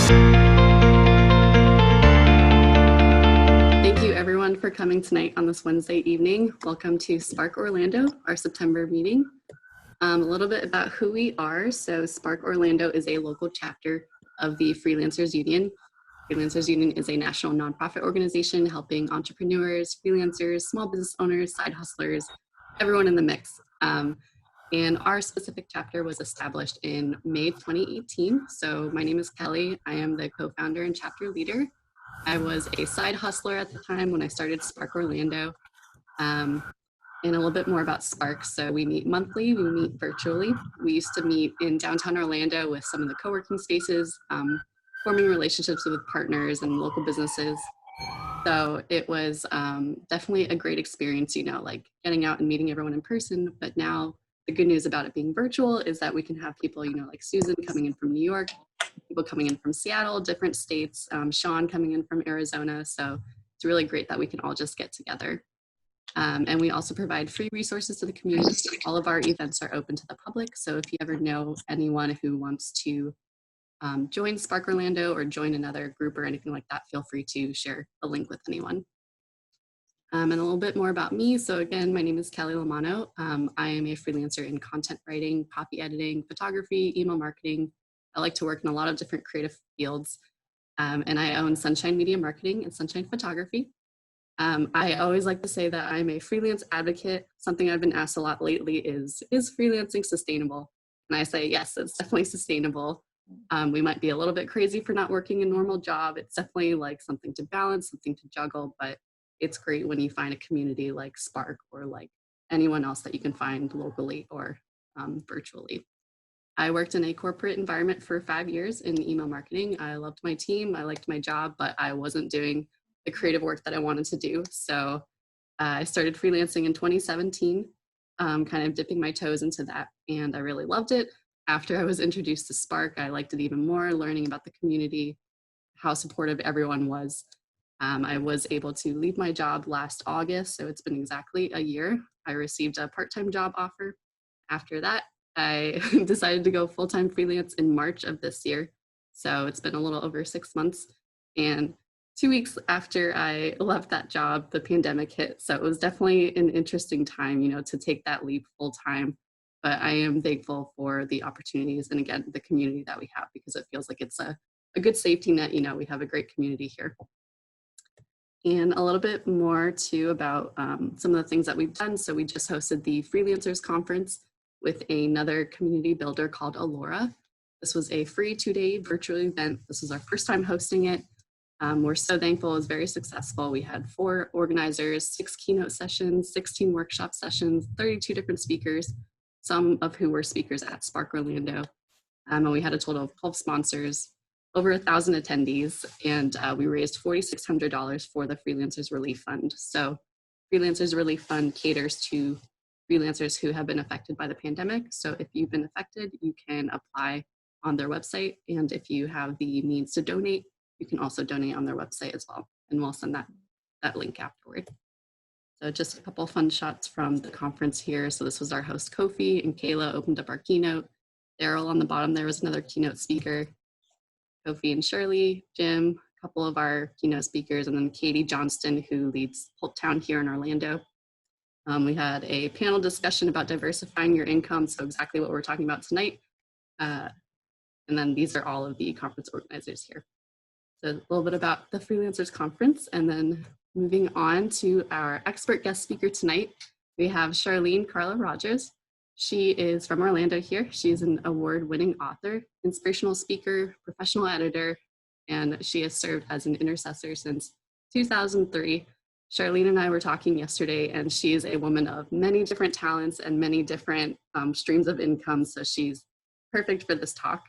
Thank you everyone for coming tonight on this Wednesday evening. Welcome to Spark Orlando, our September meeting. A little bit about who we are. So Spark Orlando is a local chapter of the Freelancers Union. Freelancers Union is a national nonprofit organization helping entrepreneurs, freelancers, small business owners, side hustlers, everyone in the mix. And our specific chapter was established in May 2018. So my name is Kelly. I am the co-founder and chapter leader. I was a side hustler at the time when I started Spark Orlando. And a little bit more about Spark. So we meet monthly, we meet virtually. We used to meet in downtown Orlando with some of the co-working spaces, forming relationships with partners and local businesses. So it was definitely a great experience, like getting out and meeting everyone in person. But now the good news about it being virtual is that we can have people, like Susan coming in from New York, people coming in from Seattle, different states, Sean coming in from Arizona. So it's really great that we can all just get together. And we also provide free resources to the community. All of our events are open to the public. So if you ever know anyone who wants to join Spark Orlando or join another group or anything like that, feel free to share a link with anyone. And a little bit more about me. So again, my name is Kelly Lamano. I am a freelancer in content writing, copy editing, photography, email marketing. I like to work in a lot of different creative fields. And I own Sunshine Media Marketing and Sunshine Photography. I always like to say that I'm a freelance advocate. Something I've been asked a lot lately is freelancing sustainable? And I say, yes, it's definitely sustainable. We might be a little bit crazy for not working a normal job. It's definitely like something to balance, something to juggle, but it's great when you find a community like Spark or like anyone else that you can find locally or virtually. I worked in a corporate environment for 5 years in email marketing. I loved my team, I liked my job, but I wasn't doing the creative work that I wanted to do. So I started freelancing in 2017, kind of dipping my toes into that, and I really loved it. After I was introduced to Spark, I liked it even more, learning about the community, how supportive everyone was. I was able to leave my job last August, so it's been exactly a year. I received a part-time job offer. After that, I decided to go full-time freelance in March of this year. So it's been a little over 6 months. And 2 weeks after I left that job, the pandemic hit. So it was definitely an interesting time, to take that leap full-time. But I am thankful for the opportunities and again, the community that we have, because it feels like it's a good safety net. We have a great community here. And a little bit more too about some of the things that we've done. So we just hosted the Freelancers Conference with another community builder called Alora. This was a free 2-day virtual event. This was our first time hosting it. We're so thankful. It was very successful. We had 4 organizers, 6 keynote sessions, 16 workshop sessions, 32 different speakers, some of who were speakers at Spark Orlando. And we had a total of 12 sponsors, over 1,000 attendees, and we raised $4,600 for the Freelancers Relief Fund. So Freelancers Relief Fund caters to freelancers who have been affected by the pandemic. So if you've been affected, you can apply on their website. And if you have the means to donate, you can also donate on their website as well. And we'll send that link afterward. So just a couple of fun shots from the conference here. So this was our host, Kofi, and Kayla opened up our keynote. Daryl on the bottom there was another keynote speaker. Kofi and Shirley, Jim, a couple of our keynote speakers, and then Katie Johnston, who leads Polk Town here in Orlando. We had a panel discussion about diversifying your income, so exactly what we're talking about tonight. And then these are all of the conference organizers here. So a little bit about the Freelancers Conference, and then moving on to our expert guest speaker tonight, we have Sharlyne Carla Rogers. She is from Orlando here. She's an award-winning author, inspirational speaker, professional editor, and she has served as an intercessor since 2003. Sharlyne and I were talking yesterday, and she is a woman of many different talents and many different streams of income, so she's perfect for this talk.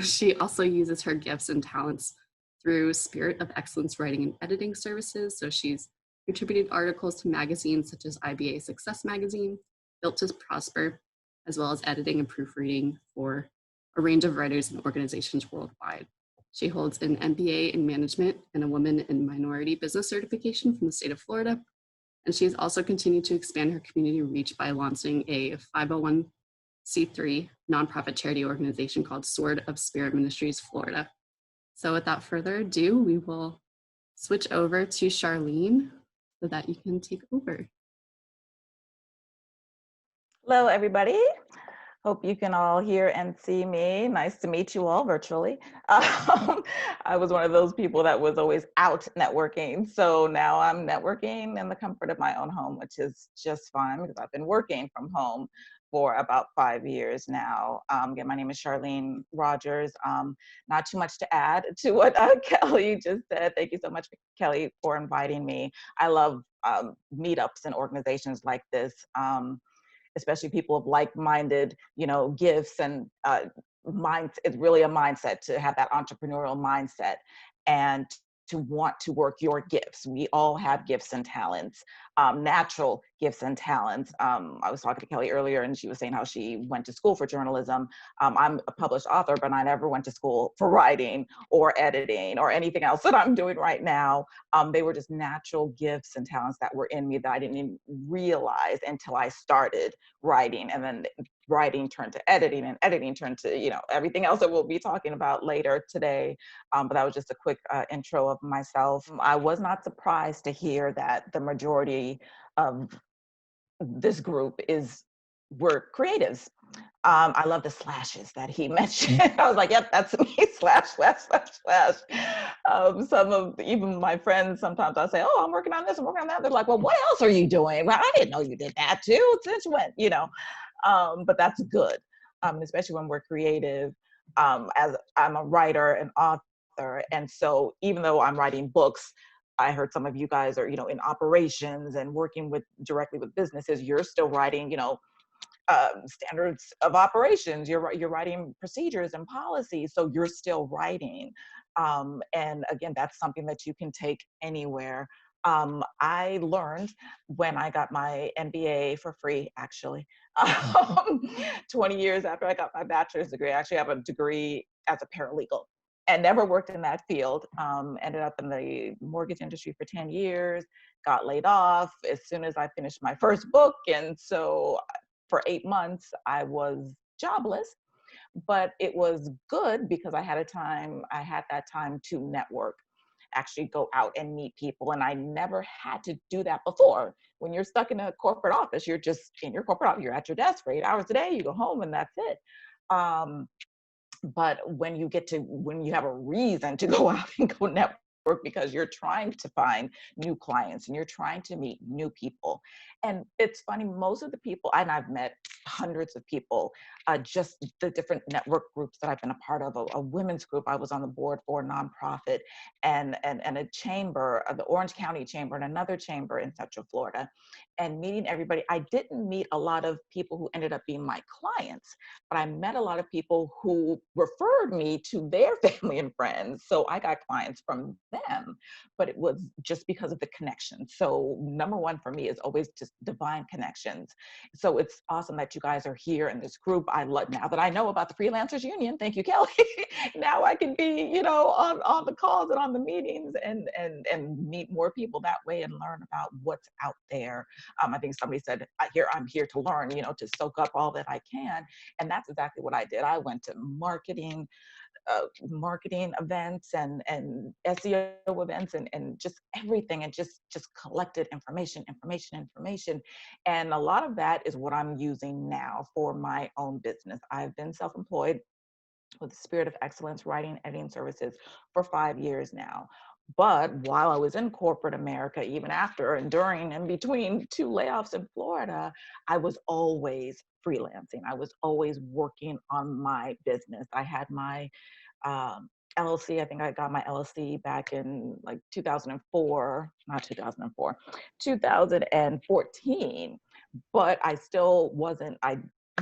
She also uses her gifts and talents through Spirit of Excellence writing and editing services. So she's contributed articles to magazines such as IBA Success Magazine, Built to Prosper, as well as editing and proofreading for a range of writers and organizations worldwide. She holds an MBA in management and a woman in minority business certification from the state of Florida. And she's also continued to expand her community reach by launching a 501c3 nonprofit charity organization called Sword of Spirit Ministries Florida. So without further ado, we will switch over to Sharlyne so that you can take over. Hello, everybody. Hope you can all hear and see me. Nice to meet you all virtually. I was one of those people that was always out networking. So now I'm networking in the comfort of my own home, which is just fine because I've been working from home for about 5 years now. Again, my name is Sharlyne Rogers. Not too much to add to what Kelly just said. Thank you so much, Kelly, for inviting me. I love meetups and organizations like this. Especially people of like-minded, gifts and it's really a mindset to have that entrepreneurial mindset and to want to work your gifts. We all have gifts and talents, natural gifts and talents. I was talking to Kelly earlier and she was saying how she went to school for journalism. I'm a published author, but I never went to school for writing or editing or anything else that I'm doing right now. They were just natural gifts and talents that were in me that I didn't even realize until I started writing, and then writing turned to editing, and editing turned to everything else that we'll be talking about later today. But that was just a quick intro of myself. I was not surprised to hear that the majority of this group were creatives. I love the slashes that he mentioned. I was like, yep, that's me, slash, slash, slash, slash. Some of even my friends, sometimes I say, oh, I'm working on this, I'm working on that. They're like, well, what else are you doing? Well, I didn't know you did that too. Since when? But that's good, especially when we're creative. As I'm a writer and author, and so even though I'm writing books, I heard some of you guys are, in operations and working directly with businesses. You're still writing, standards of operations. You're writing procedures and policies, so you're still writing. And again, that's something that you can take anywhere. I learned when I got my MBA for free, actually, 20 years after I got my bachelor's degree. I actually have a degree as a paralegal and never worked in that field. Ended up in the mortgage industry for 10 years, got laid off as soon as I finished my first book. And so for 8 months, I was jobless, but it was good because I had that time to network, actually go out and meet people. And I never had to do that before. When you're stuck in a corporate office, you're just in your corporate office, you're at your desk for 8 hours a day, you go home and that's it. But when you have a reason to go out and go network because you're trying to find new clients and you're trying to meet new people. And it's funny, most of the people, and I've met hundreds of people, just the different network groups that I've been a part of, a women's group. I was on the board for a nonprofit and a chamber, the Orange County Chamber, and another chamber in Central Florida, and meeting everybody. I didn't meet a lot of people who ended up being my clients, but I met a lot of people who referred me to their family and friends. So I got clients from them, but it was just because of the connection. So number one for me is always just divine connections. So it's awesome that you guys are here in this group. I love, now that I know about the Freelancers Union, thank you, Kelly. Now I can be, on the calls and on the meetings and meet more people that way and learn about what's out there. I think somebody said, I'm here to learn, to soak up all that I can. And that's exactly what I did. I went to marketing events and SEO events and just everything, and just collected information. And a lot of that is what I'm using now for my own business. I've been self-employed with the Spirit of Excellence writing, editing services for 5 years now. But while I was in corporate America, even after and during and between 2 layoffs in Florida, I was always freelancing. I was always working on my business. I had my LLC. I think I got my LLC back in like 2004, not 2004, 2014. But I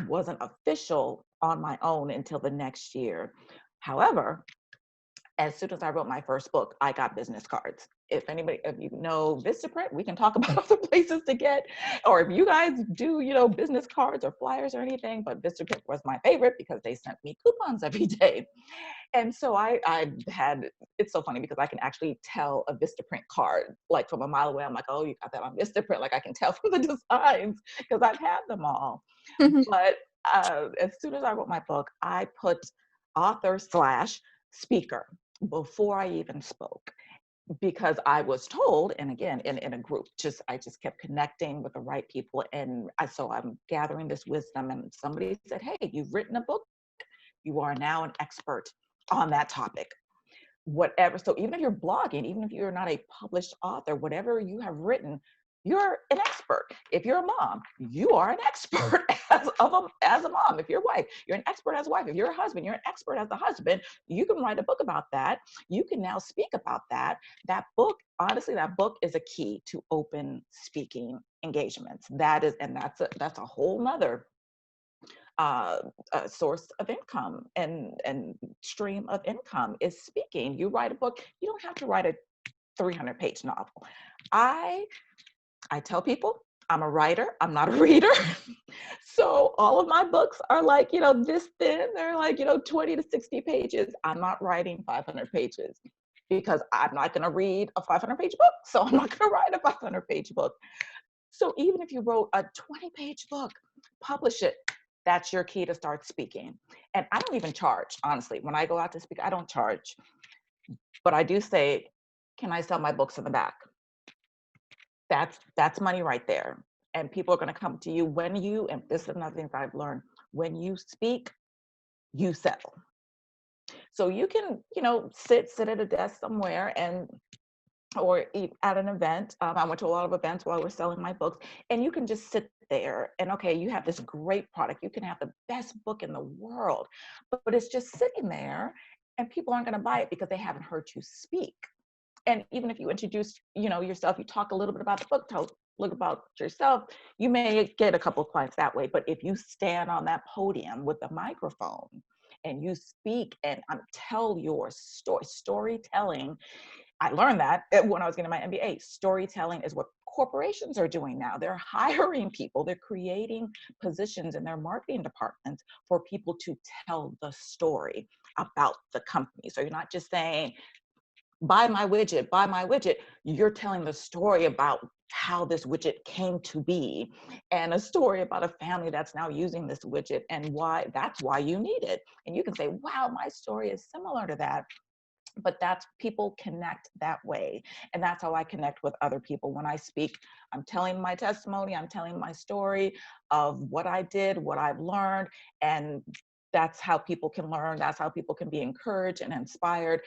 wasn't official on my own until the next year. However, as soon as I wrote my first book, I got business cards. If you know Vistaprint, we can talk about the places to get, or if you guys do, business cards or flyers or anything, but Vistaprint was my favorite because they sent me coupons every day. And so it's so funny because I can actually tell a Vistaprint card, like from a mile away. I'm like, oh, you got that on Vistaprint. Like I can tell from the designs because I've had them all. But as soon as I wrote my book, I put author / speaker. before I even spoke, because I was told, and again, in a group, I just kept connecting with the right people. And so I'm gathering this wisdom, and somebody said, hey, you've written a book. You are now an expert on that topic. Whatever. So even if you're blogging, even if you're not a published author, whatever you have written, you're an expert. If you're a mom, you are an expert as a mom. If you're a wife, you're an expert as a wife. If you're a husband, you're an expert as a husband. You can write a book about that. You can now speak about that. That book, honestly, that book is a key to open speaking engagements. That's a whole nother source of income and stream of income is speaking. You write a book, you don't have to write a 300-page novel. I tell people I'm a writer, I'm not a reader. So all of my books are like, this thin, they're like, 20 to 60 pages. I'm not writing 500 pages because I'm not going to read a 500-page book. So I'm not going to write a 500-page book. So even if you wrote a 20-page book, publish it. That's your key to start speaking. And I don't even charge, honestly. When I go out to speak, I don't charge. But I do say, can I sell my books in the back? That's money right there. And people are going to come to you and this is another thing that I've learned, when you speak, you sell. So you can, sit at a desk somewhere or at an event. I went to a lot of events while I was selling my books, and you can just sit there and, okay, you have this great product. You can have the best book in the world, but it's just sitting there and people aren't going to buy it because they haven't heard you speak. And even if you introduce, yourself, you talk a little bit about the book, tell a little about yourself, you may get a couple of clients that way. But if you stand on that podium with a microphone and you speak and tell your storytelling, I learned that when I was getting my MBA. Storytelling is what corporations are doing now. They're hiring people. They're creating positions in their marketing departments for people to tell the story about the company. So you're not just saying, buy my widget, buy my widget. You're telling the story about how this widget came to be, and a story about a family that's now using this widget and that's why you need it. And you can say, wow, my story is similar to that. But people connect that way. And that's how I connect with other people. When I speak, I'm telling my testimony, I'm telling my story of what I did, what I've learned. And that's how people can learn. That's how people can be encouraged and inspired.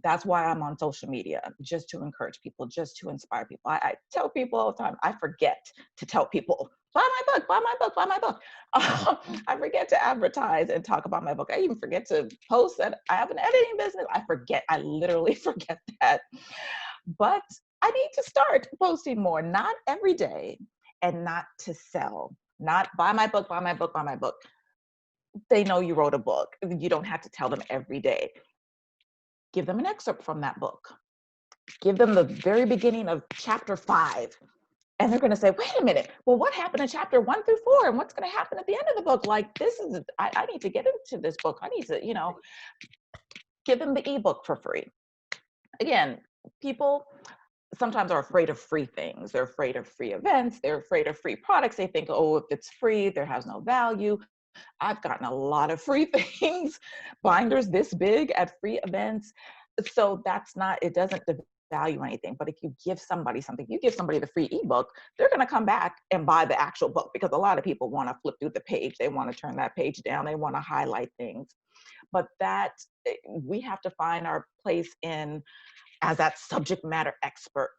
That's why I'm on social media, just to encourage people, just to inspire people. I tell people all the time, I forget to tell people, buy my book, buy my book, buy my book. I forget to advertise and talk about my book. I even forget to post that I have an editing business. I literally forget that. But I need to start posting more, not every day, and not to sell, not buy my book, buy my book, buy my book. They know you wrote a book. You don't have to tell them every day. Give them an excerpt from that book. Give them the very beginning of chapter 5. And they're going to say, wait a minute, well, what happened in chapter 1 through 4? And what's going to happen at the end of the book? Like, I need to get into this book. I need to, give them the ebook for free. Again, people sometimes are afraid of free things. They're afraid of free events. They're afraid of free products. They think, oh, if it's free, there has no value. I've gotten a lot of free things, binders this big at free events. So it doesn't devalue anything. But if you give somebody something, you give somebody the free ebook, they're going to come back and buy the actual book, because a lot of people want to flip through the page. They want to turn that page down. They want to highlight things. But we have to find our place as that subject matter expert.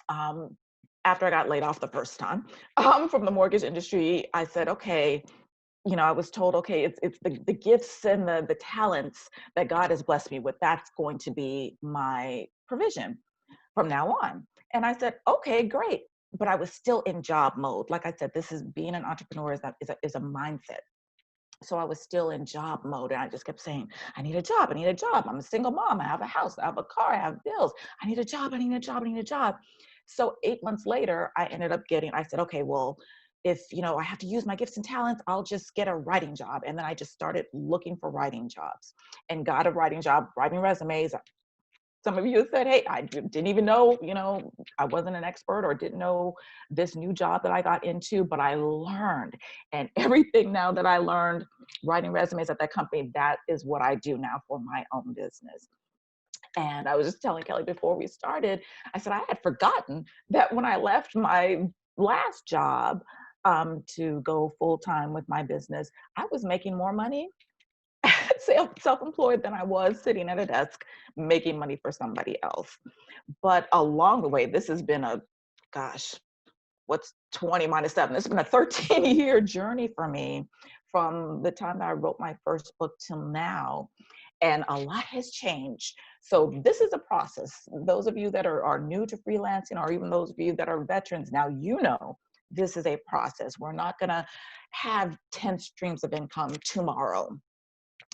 After I got laid off the first time from the mortgage industry, I said, okay, I was told, okay, it's the gifts and the talents that God has blessed me with. That's going to be my provision from now on. And I said, okay, great. But I was still in job mode. Like I said, being an entrepreneur is a mindset. So I was still in job mode. And I just kept saying, I need a job. I need a job. I'm a single mom. I have a house. I have a car. I have bills. I need a job. I need a job. I need a job. So 8 months later, I said, okay, well, if, I have to use my gifts and talents, I'll just get a writing job. And then I just started looking for writing jobs and got a writing job, writing resumes. Some of you have said, hey, I didn't even know, I wasn't an expert or didn't know this new job that I got into, but I learned. And everything now that I learned writing resumes at that company, that is what I do now for my own business. And I was just telling Kelly before we started, I said I had forgotten that when I left my last job to go full time with my business, I was making more money self-employed than I was sitting at a desk making money for somebody else. But along the way, this has been gosh, what's 20 minus 7? It's been a 13-year journey for me from the time that I wrote my first book till now. And a lot has changed. So this is a process. Those of you that are new to freelancing, or even those of you that are veterans, now you know this is a process. We're not going to have 10 streams of income tomorrow.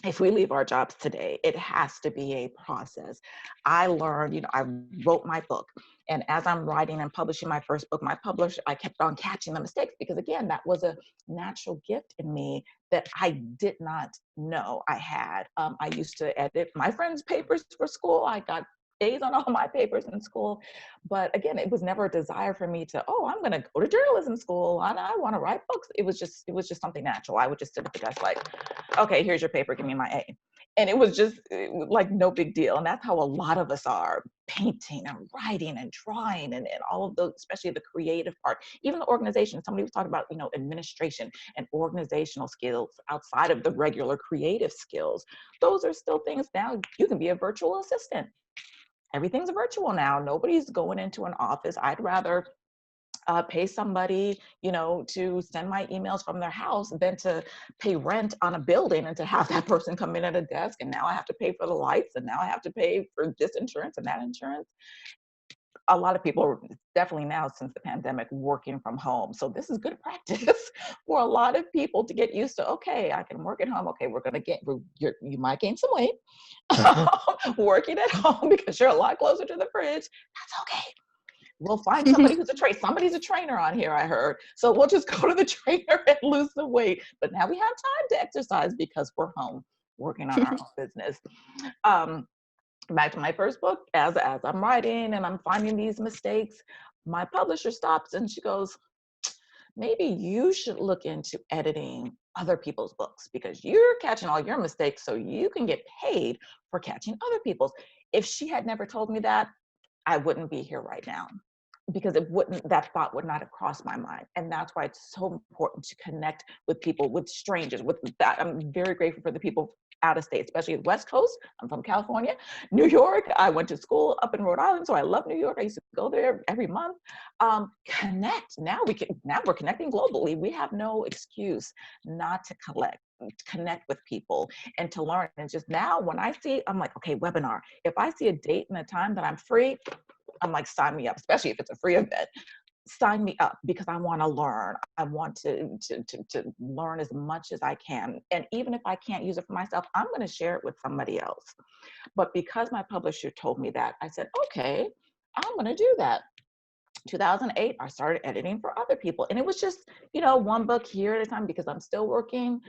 If we leave our jobs today, it has to be a process. I learned, I wrote my book, and as I'm writing and publishing my first book, my publisher, I kept on catching the mistakes because, again, that was a natural gift in me that I did not know I had. I used to edit my friends' papers for school. I got A's on all my papers in school. But again, it was never a desire for me to, I'm going to go to journalism school. I want to write books. It was just something natural. I would just sit at the desk like, okay, here's your paper, give me my A. And it was just like no big deal. And that's how a lot of us are, painting and writing and drawing and all of those, especially the creative part, even the organization. Somebody was talking about, administration and organizational skills outside of the regular creative skills. Those are still things. Now you can be a virtual assistant. Everything's virtual now. Nobody's going into an office. I'd rather pay somebody, to send my emails from their house than to pay rent on a building and to have that person come in at a desk. And now I have to pay for the lights, and now I have to pay for this insurance and that insurance. A lot of people are definitely now, since the pandemic, working from home. So this is good practice for a lot of people to get used to. Okay, I can work at home. Okay, you might gain some weight working at home because you're a lot closer to the fridge. That's okay. We'll find somebody who's somebody's a trainer on here, I heard. So we'll just go to the trainer and lose the weight. But now we have time to exercise because we're home working on our own business. Back to my first book, as I'm writing and I'm finding these mistakes, my publisher stops and she goes, maybe you should look into editing other people's books because you're catching all your mistakes so you can get paid for catching other people's. If she had never told me that, I wouldn't be here right now, because that thought would not have crossed my mind. And that's why it's so important to connect with people, with strangers, with that. I'm very grateful for the people out of state, especially the West Coast. I'm from California. New York, I went to school up in Rhode Island, so I love New York. I used to go there every month. Connect. Now we're connecting globally. We have no excuse not to connect with people and to learn. And just now when I see, I'm like, okay, webinar. If I see a date and a time that I'm free, I'm like, sign me up, especially if it's a free event. Sign me up because I want to learn. I want to learn as much as I can. And even if I can't use it for myself, I'm going to share it with somebody else. But because my publisher told me that, I said, okay, I'm going to do that. 2008, I started editing for other people. And it was just, one book here at a time because I'm still working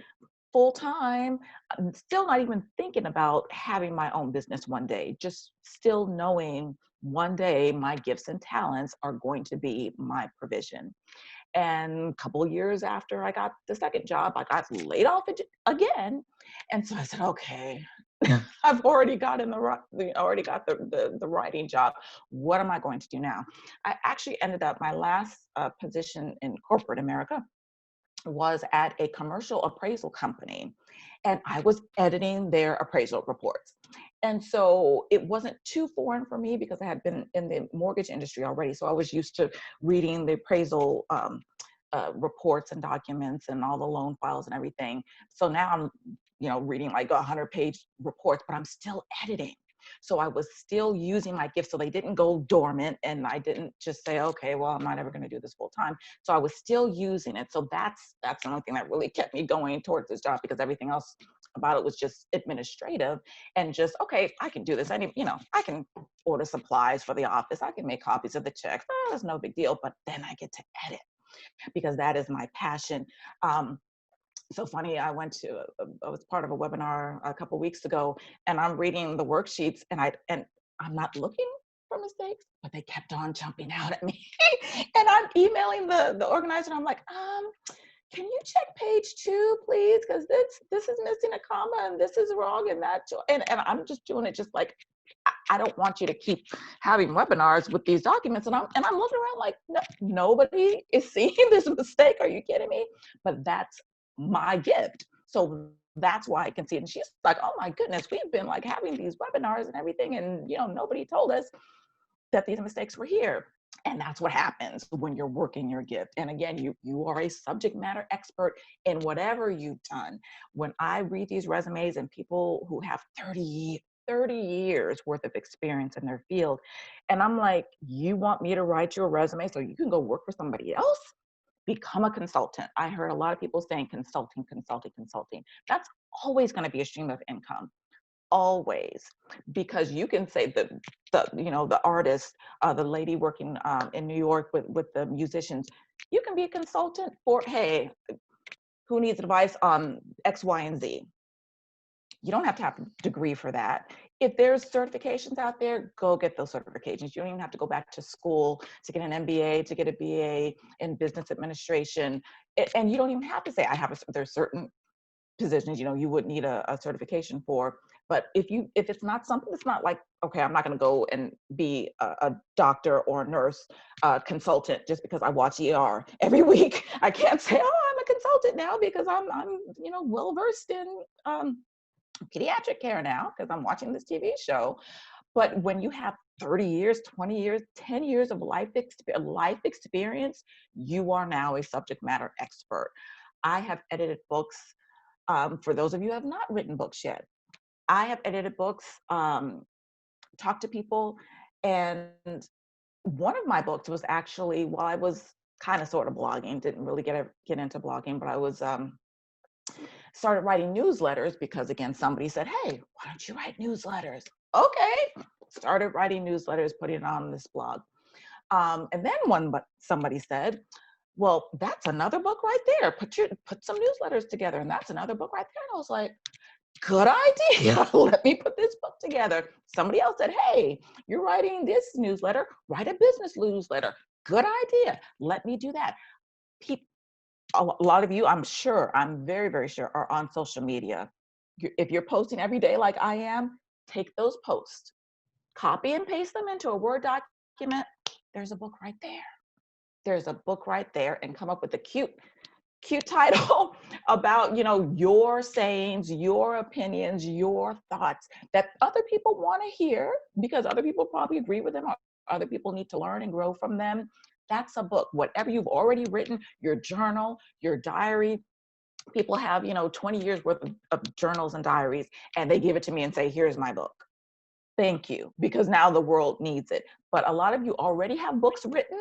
full time. I'm still not even thinking about having my own business one day, just still knowing one day my gifts and talents are going to be my provision. And a couple of years after I got the second job, I got laid off again. And so I said, okay, I've already got the writing job. What am I going to do now? I actually ended up, my last position in corporate America was at a commercial appraisal company, and I was editing their appraisal reports. And so it wasn't too foreign for me because I had been in the mortgage industry already. So I was used to reading the appraisal reports and documents and all the loan files and everything. So now I'm, reading like 100-page reports, but I'm still editing. So I was still using my gifts. So they didn't go dormant, and I didn't just say, okay, well, I'm not ever going to do this full time. So I was still using it. So that's the only thing that really kept me going towards this job, because everything else about it was just administrative and just, okay, I can do this. I can order supplies for the office. I can make copies of the checks. That's no big deal. But then I get to edit because that is my passion. So funny, I was part of a webinar a couple of weeks ago, and I'm reading the worksheets, and I'm not looking for mistakes, but they kept on jumping out at me. And I'm emailing the organizer, and I'm like, can you check page 2, please? Because this is missing a comma, and this is wrong, and that, and I'm just doing it just like, I don't want you to keep having webinars with these documents. And I'm looking around like, no, nobody is seeing this mistake. Are you kidding me? But that's my gift. So that's why I can see it. And she's like, oh my goodness, we've been like having these webinars and everything. And, you know, nobody told us that these mistakes were here. And that's what happens when you're working your gift. And again, you are a subject matter expert in whatever you've done. When I read these resumes and people who have 30 years worth of experience in their field, and I'm like, you want me to write your resume so you can go work for somebody else? Become a consultant. I heard a lot of people saying consulting. That's always going to be a stream of income. Always, because you can say the artist, the lady working in New York with the musicians, you can be a consultant for, hey, who needs advice on X, Y, and Z? You don't have to have a degree for that. If there's certifications out there, go get those certifications. You don't even have to go back to school to get an MBA, to get a BA in business administration. And you don't even have to say, there's certain positions, you know, you would need a certification for. But if it's not something, it's not like, okay, I'm not going to go and be a doctor or a nurse consultant just because I watch ER every week. I can't say, oh, I'm a consultant now because I'm you know, well versed in pediatric care now because I'm watching this TV show. But when you have 30 years, 20 years, 10 years of life experience, you are now a subject matter expert. I have edited books. For those of you who have not written books yet, I have edited books, talked to people, and one of my books was actually, while I was kind of sort of blogging, didn't really get into blogging, but I was started writing newsletters because, again, somebody said, hey, why don't you write newsletters? Okay, started writing newsletters, putting it on this blog. And then somebody said, well, that's another book right there. Put some newsletters together, and that's another book right there. And I was like, good idea. Let me put this book together. Somebody else said, hey, you're writing this newsletter, write a business newsletter. Good idea. Let me do that. A lot of you, I'm very, very sure, are on social media. If you're posting every day like I am, take those posts, copy and paste them into a Word document. There's a book right there. There's a book right there, and come up with a cute title about, you know, your sayings, your opinions, your thoughts that other people want to hear because other people probably agree with them or other people need to learn and grow from them. That's a book. Whatever you've already written, your journal, your diary. People have, you know, 20 years worth of journals and diaries, and they give it to me and say, here's my book. Thank you, because now the world needs it. But a lot of you already have books written.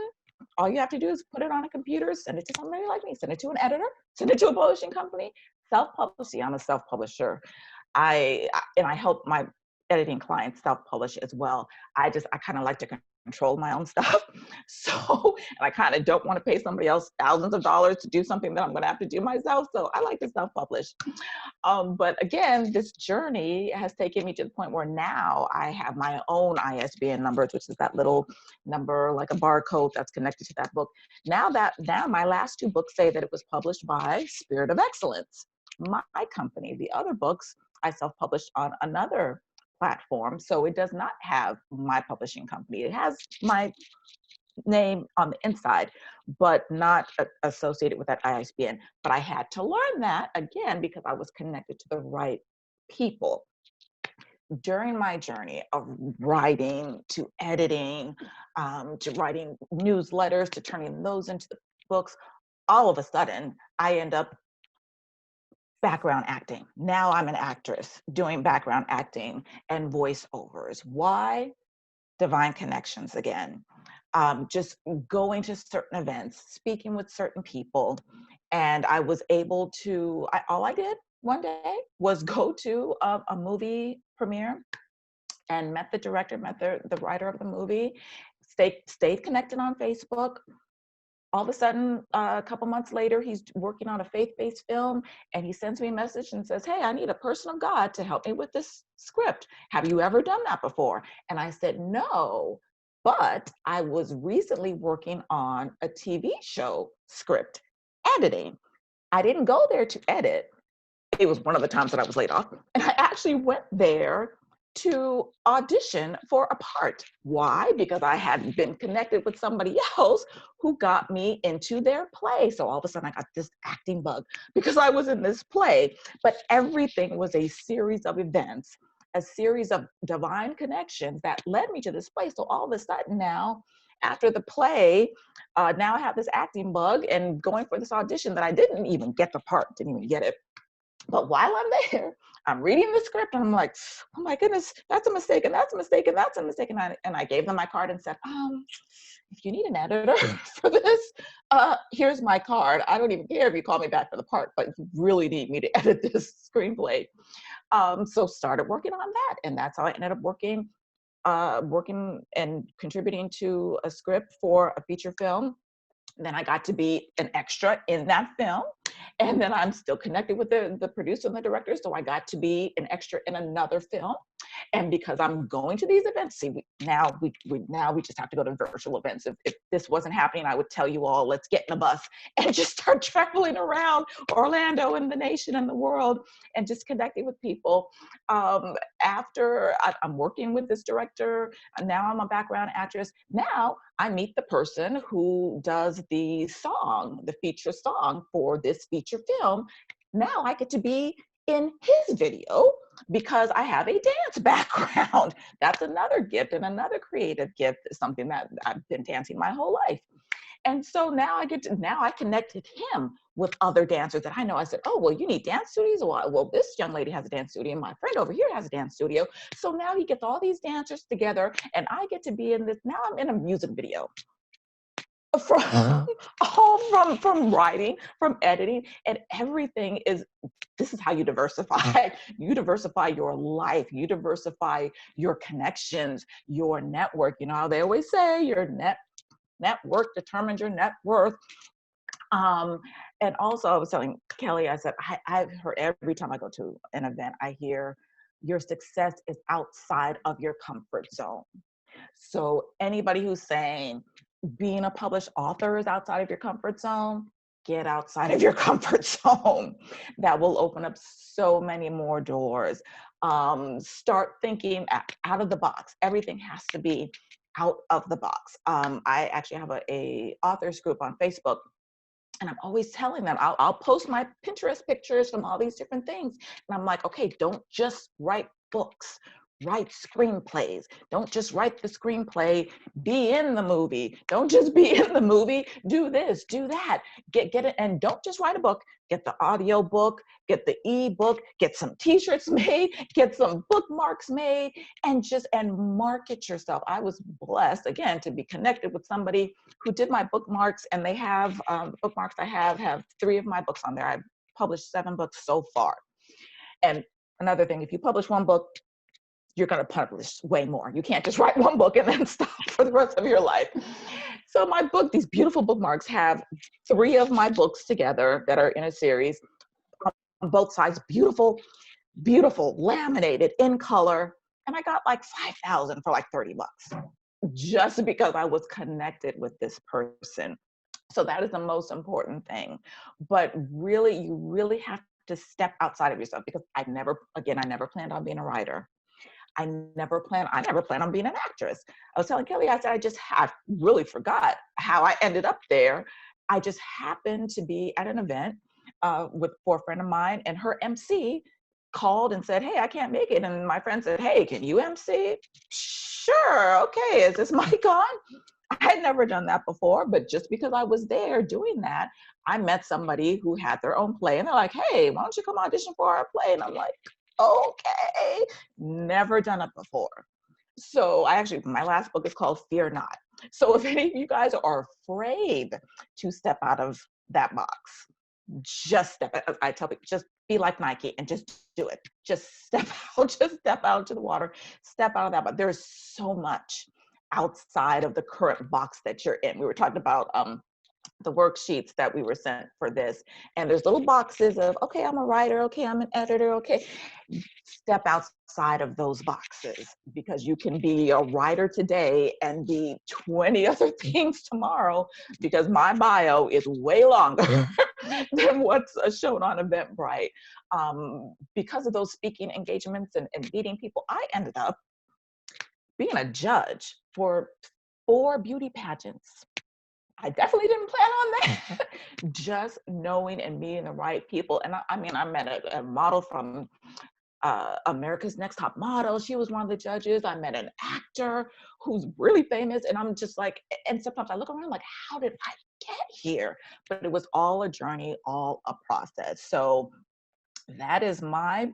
All you have to do is put it on a computer, send it to somebody like me, send it to an editor, send it to a publishing company, self-publishing. I'm a self-publisher. I help my editing clients self-publish as well. I kind of like to control my own stuff. So, and I kind of don't want to pay somebody else thousands of dollars to do something that I'm going to have to do myself. So I like to self-publish. But again, this journey has taken me to the point where now I have my own ISBN numbers, which is that little number, like a barcode that's connected to that book. Now my last two books say that it was published by Spirit of Excellence, my company. The other books I self-published on another platform. So it does not have my publishing company. It has my name on the inside, but not associated with that ISBN. But I had to learn that again because I was connected to the right people. During my journey of writing to editing, to writing newsletters, to turning those into the books, all of a sudden I end up background acting. Now I'm an actress doing background acting and voiceovers. Why? Divine connections again. Just going to certain events, speaking with certain people. And I was able to, all I did one day was go to a movie premiere and met the director, met the writer of the movie, stayed connected on Facebook. All of a sudden, a couple months later, he's working on a faith-based film, and he sends me a message and says, hey, I need a person of God to help me with this script. Have you ever done that before? And I said, no, but I was recently working on a TV show script editing. I didn't go there to edit. It was one of the times that I was laid off. And I actually went there to audition for a part. Why? Because I had been connected with somebody else who got me into their play. So all of a sudden I got this acting bug because I was in this play, but everything was a series of events, a series of divine connections that led me to this place. So all of a sudden now, after the play, now I have this acting bug and going for this audition that I didn't even get the part, didn't even get it. But while I'm there, I'm reading the script and I'm like, oh my goodness, that's a mistake and that's a mistake and that's a mistake. And I gave them my card and said, if you need an editor for this, here's my card. I don't even care if you call me back for the part, but you really need me to edit this screenplay. So started working on that. And that's how I ended up working and contributing to a script for a feature film. Then I got to be an extra in that film. And then I'm still connected with the producer and the director. So I got to be an extra in another film. And because I'm going to these events, see, now we just have to go to virtual events. If this wasn't happening, I would tell you all, let's get in a bus and just start traveling around Orlando and the nation and the world and just connecting with people. After I'm working with this director, and now I'm a background actress. Now I meet the person who does the song, the feature song for this feature film. Now I get to be in his video because I have a dance background. That's another gift and another creative gift, something that I've been dancing my whole life. And so now I connected him with other dancers that I know. I said, oh, well, you need dance studios? Well, this young lady has a dance studio. My friend over here has a dance studio. So now he gets all these dancers together and I get to be in this. Now I'm in a music video. From writing, from editing, and everything this is how you diversify. You diversify your life, you diversify your connections, your network. You know how they always say your network determines your net worth. And also I was telling Kelly, I said, I've heard every time I go to an event, I hear your success is outside of your comfort zone. So anybody who's saying being a published author is outside of your comfort zone, get outside of your comfort zone. That will open up so many more doors. Start thinking out of the box. Everything has to be out of the box. I actually have a authors group on Facebook, and I'm always telling them, I'll post my Pinterest pictures from all these different things. And I'm like, okay, don't just write books, write screenplays. Don't just write the screenplay, be in the movie. Don't just be in the movie, do this, do that. Get it, and don't just write a book, get the audio book, get the ebook, get some t-shirts made, get some bookmarks made, and market yourself. I was blessed, again, to be connected with somebody who did my bookmarks, and they have, the bookmarks I have 3 of my books on there. I've published 7 books so far. And another thing, if you publish 1 book, you're going to publish way more. You can't just write 1 book and then stop for the rest of your life. So my book, these beautiful bookmarks, have 3 of my books together that are in a series on both sides, beautiful, beautiful, laminated in color. And I got like 5,000 for like $30 just because I was connected with this person. So that is the most important thing. But really, you really have to step outside of yourself, because I never planned on being a writer. I never planned on being an actress. I was telling Kelly, I said, I really forgot how I ended up there. I just happened to be at an event for a friend of mine, and her MC called and said, hey, I can't make it. And my friend said, hey, can you MC? Sure, okay, is this mic on? I had never done that before, but just because I was there doing that, I met somebody who had their own play, and they're like, hey, why don't you come audition for our play? And I'm like, okay, never done it before. So my last book is called Fear Not. So if any of you guys are afraid to step out of that box, I tell people, just be like Nike and just do it. Just step out into the water, step out of that. But there's so much outside of the current box that you're in. We were talking about the worksheets that we were sent for this. And there's little boxes of, okay, I'm a writer. Okay, I'm an editor. Okay. Step outside of those boxes, because you can be a writer today and be 20 other things tomorrow, because my bio is way longer than what's shown on Eventbrite. Because of those speaking engagements and meeting people, I ended up being a judge for 4 beauty pageants. I definitely didn't plan on that. Just knowing and meeting the right people. And I mean, I met a model from America's Next Top Model. She was one of the judges. I met an actor who's really famous. And I'm just like, and sometimes I look around like, how did I get here? But it was all a journey, all a process. So that is my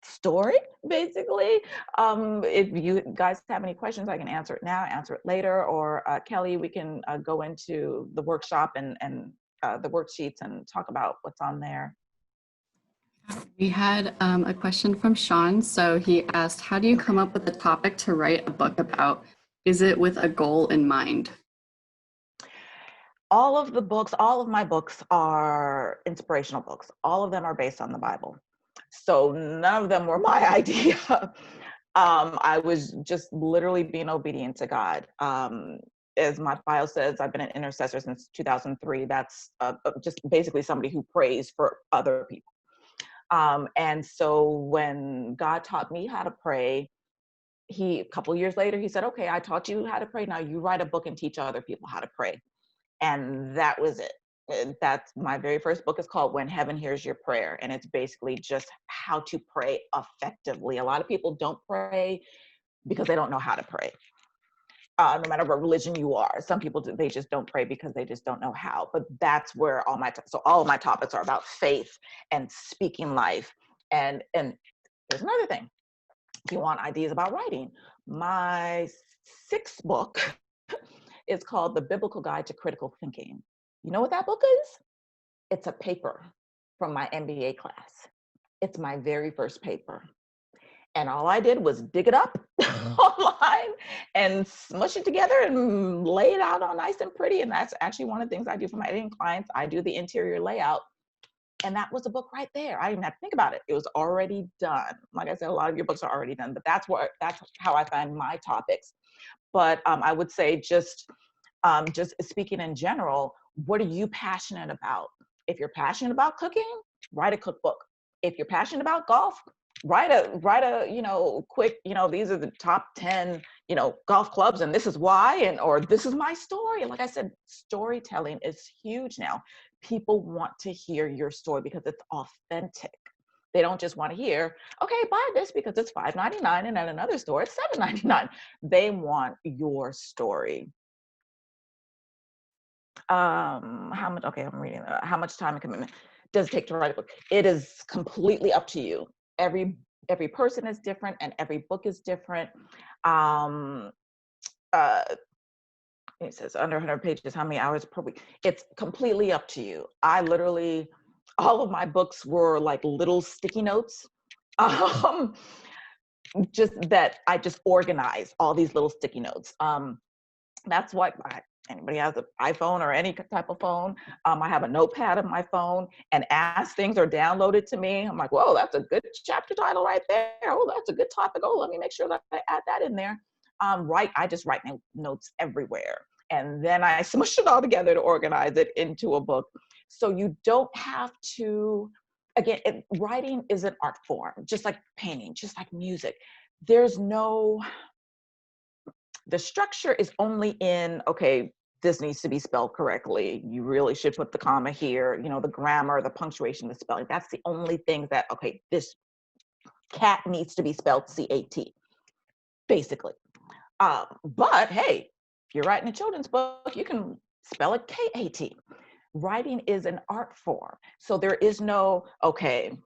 story, basically. If you guys have any questions, I can answer it now, answer it later, or Kelly, we can go into the workshop and the worksheets and talk about what's on there. We had a question from Sean. So he asked, how do you come up with a topic to write a book about? Is it with a goal in mind? All of my books are inspirational books. All of them are based on the Bible. So none of them were my idea. I was just literally being obedient to God. As my bio says, I've been an intercessor since 2003. That's just basically somebody who prays for other people. And so when God taught me how to pray, a couple of years later, he said, okay, I taught you how to pray. Now you write a book and teach other people how to pray. And that was it. That's my very first book. Is called When Heaven Hears Your Prayer. And it's basically just how to pray effectively. A lot of people don't pray because they don't know how to pray. No matter what religion you are. Some people, they just don't pray because they just don't know how. But that's where all of my topics are about faith and speaking life. And there's another thing. If you want ideas about writing, my 6th book is called The Biblical Guide to Critical Thinking. You know what that book is? It's a paper from my MBA class. It's my very first paper. And all I did was dig it up online and smush it together and lay it out all nice and pretty. And that's actually one of the things I do for my editing clients. I do the interior layout. And that was a book right there. I didn't have to think about it. It was already done. Like I said, a lot of your books are already done, but that's how I find my topics. But I would say just speaking in general, what are you passionate about? If you're passionate about cooking, write a cookbook. If you're passionate about golf, write a quick, these are the top 10, golf clubs, and this is why, or this is my story. And like I said, storytelling is huge now. People want to hear your story because it's authentic. They don't just want to hear, okay, buy this because it's $5.99 and at another store it's $7.99. They want your story. How much? Okay, I'm reading. How much time and commitment does it take to write a book? It is completely up to you. Every person is different, and every book is different. It says under 100 pages. How many hours per week? It's completely up to you. All of my books were like little sticky notes. Just that I just organized all these little sticky notes. That's why anybody has an iPhone or any type of phone, I have a notepad on my phone, and as things are downloaded to me, I'm like, whoa, that's a good chapter title right there. Oh, that's a good topic. Oh, let me make sure that I add that in there. I just write notes everywhere. And then I smush it all together to organize it into a book. So you don't have to, again, writing is an art form, just like painting, just like music. The structure is only in, okay, this needs to be spelled correctly. You really should put the comma here, the grammar, the punctuation, the spelling. That's the only thing that, okay, this cat needs to be spelled C-A-T, basically. But hey, if you're writing a children's book, you can spell it K-A-T. Writing is an art form. So there is no, okay,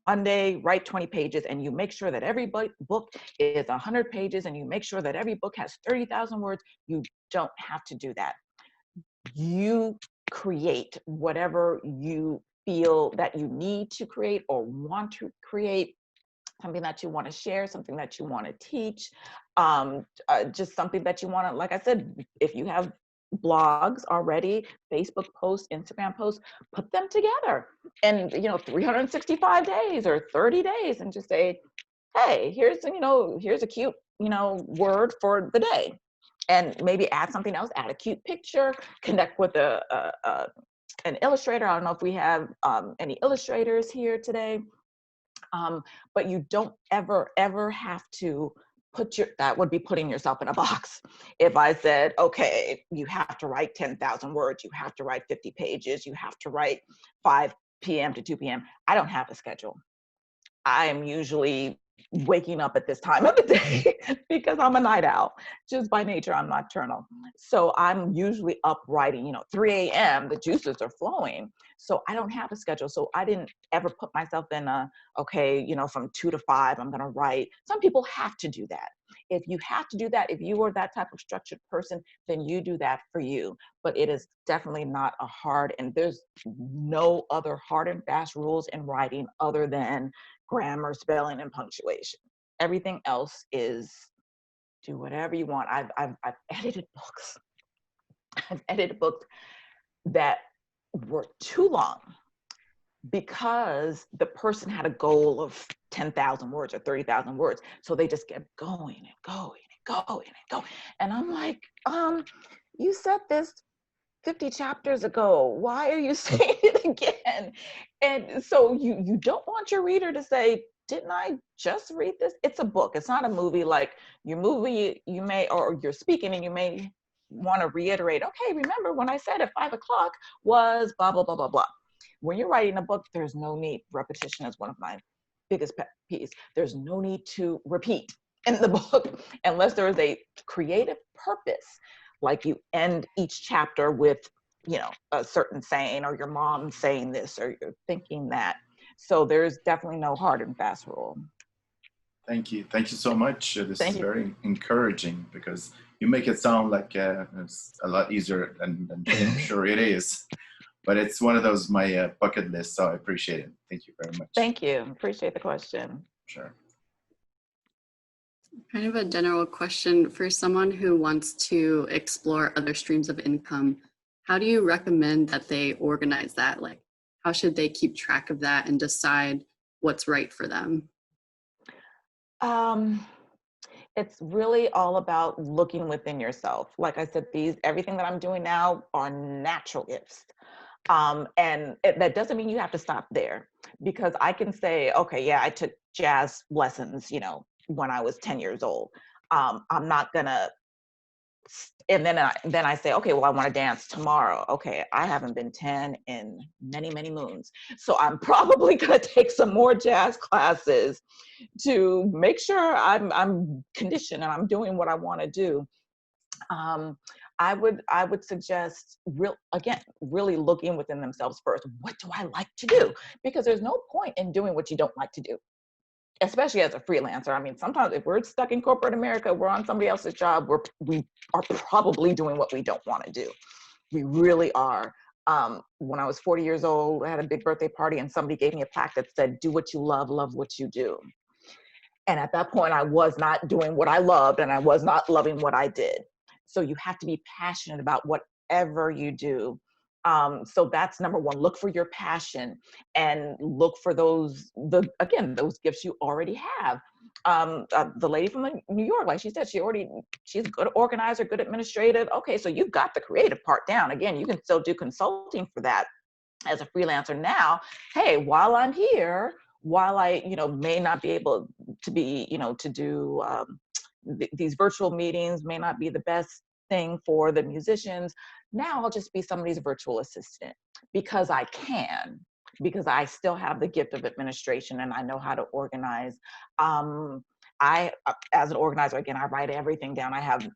Monday, write 20 pages, and you make sure that every book is 100 pages, and you make sure that every book has 30,000 words. You don't have to do that. You create whatever you feel that you need to create or want to create, something that you want to share, something that you want to teach, just something that you want to, like I said, if you have blogs already, Facebook posts, Instagram posts, put them together in, 365 days or 30 days and just say, hey, here's a cute, word for the day. And maybe add something else, add a cute picture, connect with an illustrator. I don't know if we have any illustrators here today, but you don't ever have to that would be putting yourself in a box. If I said, okay, you have to write 10,000 words, you have to write 50 pages, you have to write 5 p.m. to 2 p.m. I don't have a schedule. I am usually waking up at this time of the day because I'm a night owl. Just by nature, I'm nocturnal. So I'm usually up writing, 3 a.m., the juices are flowing. So I don't have a schedule. So I didn't ever put myself in from 2 to 5, I'm going to write. Some people have to do that. If you have to do that, if you are that type of structured person, then you do that for you. But it is definitely not and there's no other hard and fast rules in writing other than grammar, spelling, and punctuation. Everything else is do whatever you want. I've edited books. I've edited books that were too long because the person had a goal of 10,000 words or 30,000 words. So they just kept going and going and going and going. And I'm like, you said this 50 chapters ago. Why are you saying it again? And so you don't want your reader to say, didn't I just read this? It's a book. It's not a movie. Like your movie, you may, or you're speaking and you may want to reiterate, okay, remember when I said at 5 o'clock was blah, blah, blah, blah, blah. When you're writing a book, there's no need. Repetition is one of my biggest pet peeves. There's no need to repeat in the book unless there is a creative purpose. Like you end each chapter with, a certain saying, or your mom saying this, or you're thinking that. So there's definitely no hard and fast rule. Thank you. Thank you so much. This is very encouraging because you make it sound like it's a lot easier than I'm sure it is. But it's one of those, my bucket list, so I appreciate it. Thank you very much. Thank you. Appreciate the question. Sure. Kind of a general question for someone who wants to explore other streams of income. How do you recommend that they organize that? Like, how should they keep track of that and decide what's right for them? It's really all about looking within yourself. Like I said, everything that I'm doing now are natural gifts. And that doesn't mean you have to stop there, because I can say, okay, yeah, I took jazz lessons, when I was 10 years old. I'm not gonna, and then I say, okay, well, I want to dance tomorrow. Okay, I haven't been 10 in many, many moons. So I'm probably gonna take some more jazz classes to make sure I'm conditioned and I'm doing what I want to do. I would suggest really looking within themselves first. What do I like to do? Because there's no point in doing what you don't like to do, especially as a freelancer. I mean, sometimes if we're stuck in corporate America, we're on somebody else's job, we are probably doing what we don't want to do. We really are. When I was 40 years old, I had a big birthday party and somebody gave me a plaque that said, do what you love what you do. And at that point, I was not doing what I loved and I was not loving what I did. So you have to be passionate about whatever you do. So that's number one. Look for your passion and look for those gifts you already have. The lady from New York, like she said, she's a good organizer, good administrative. Okay, so you've got the creative part down. Again, you can still do consulting for that as a freelancer now. Hey, while I'm here, while I, may not be able to be, to do these virtual meetings may not be the best thing for the musicians. Now I'll just be somebody's virtual assistant because I still have the gift of administration and I know how to organize. As an organizer, again, I write everything down. I have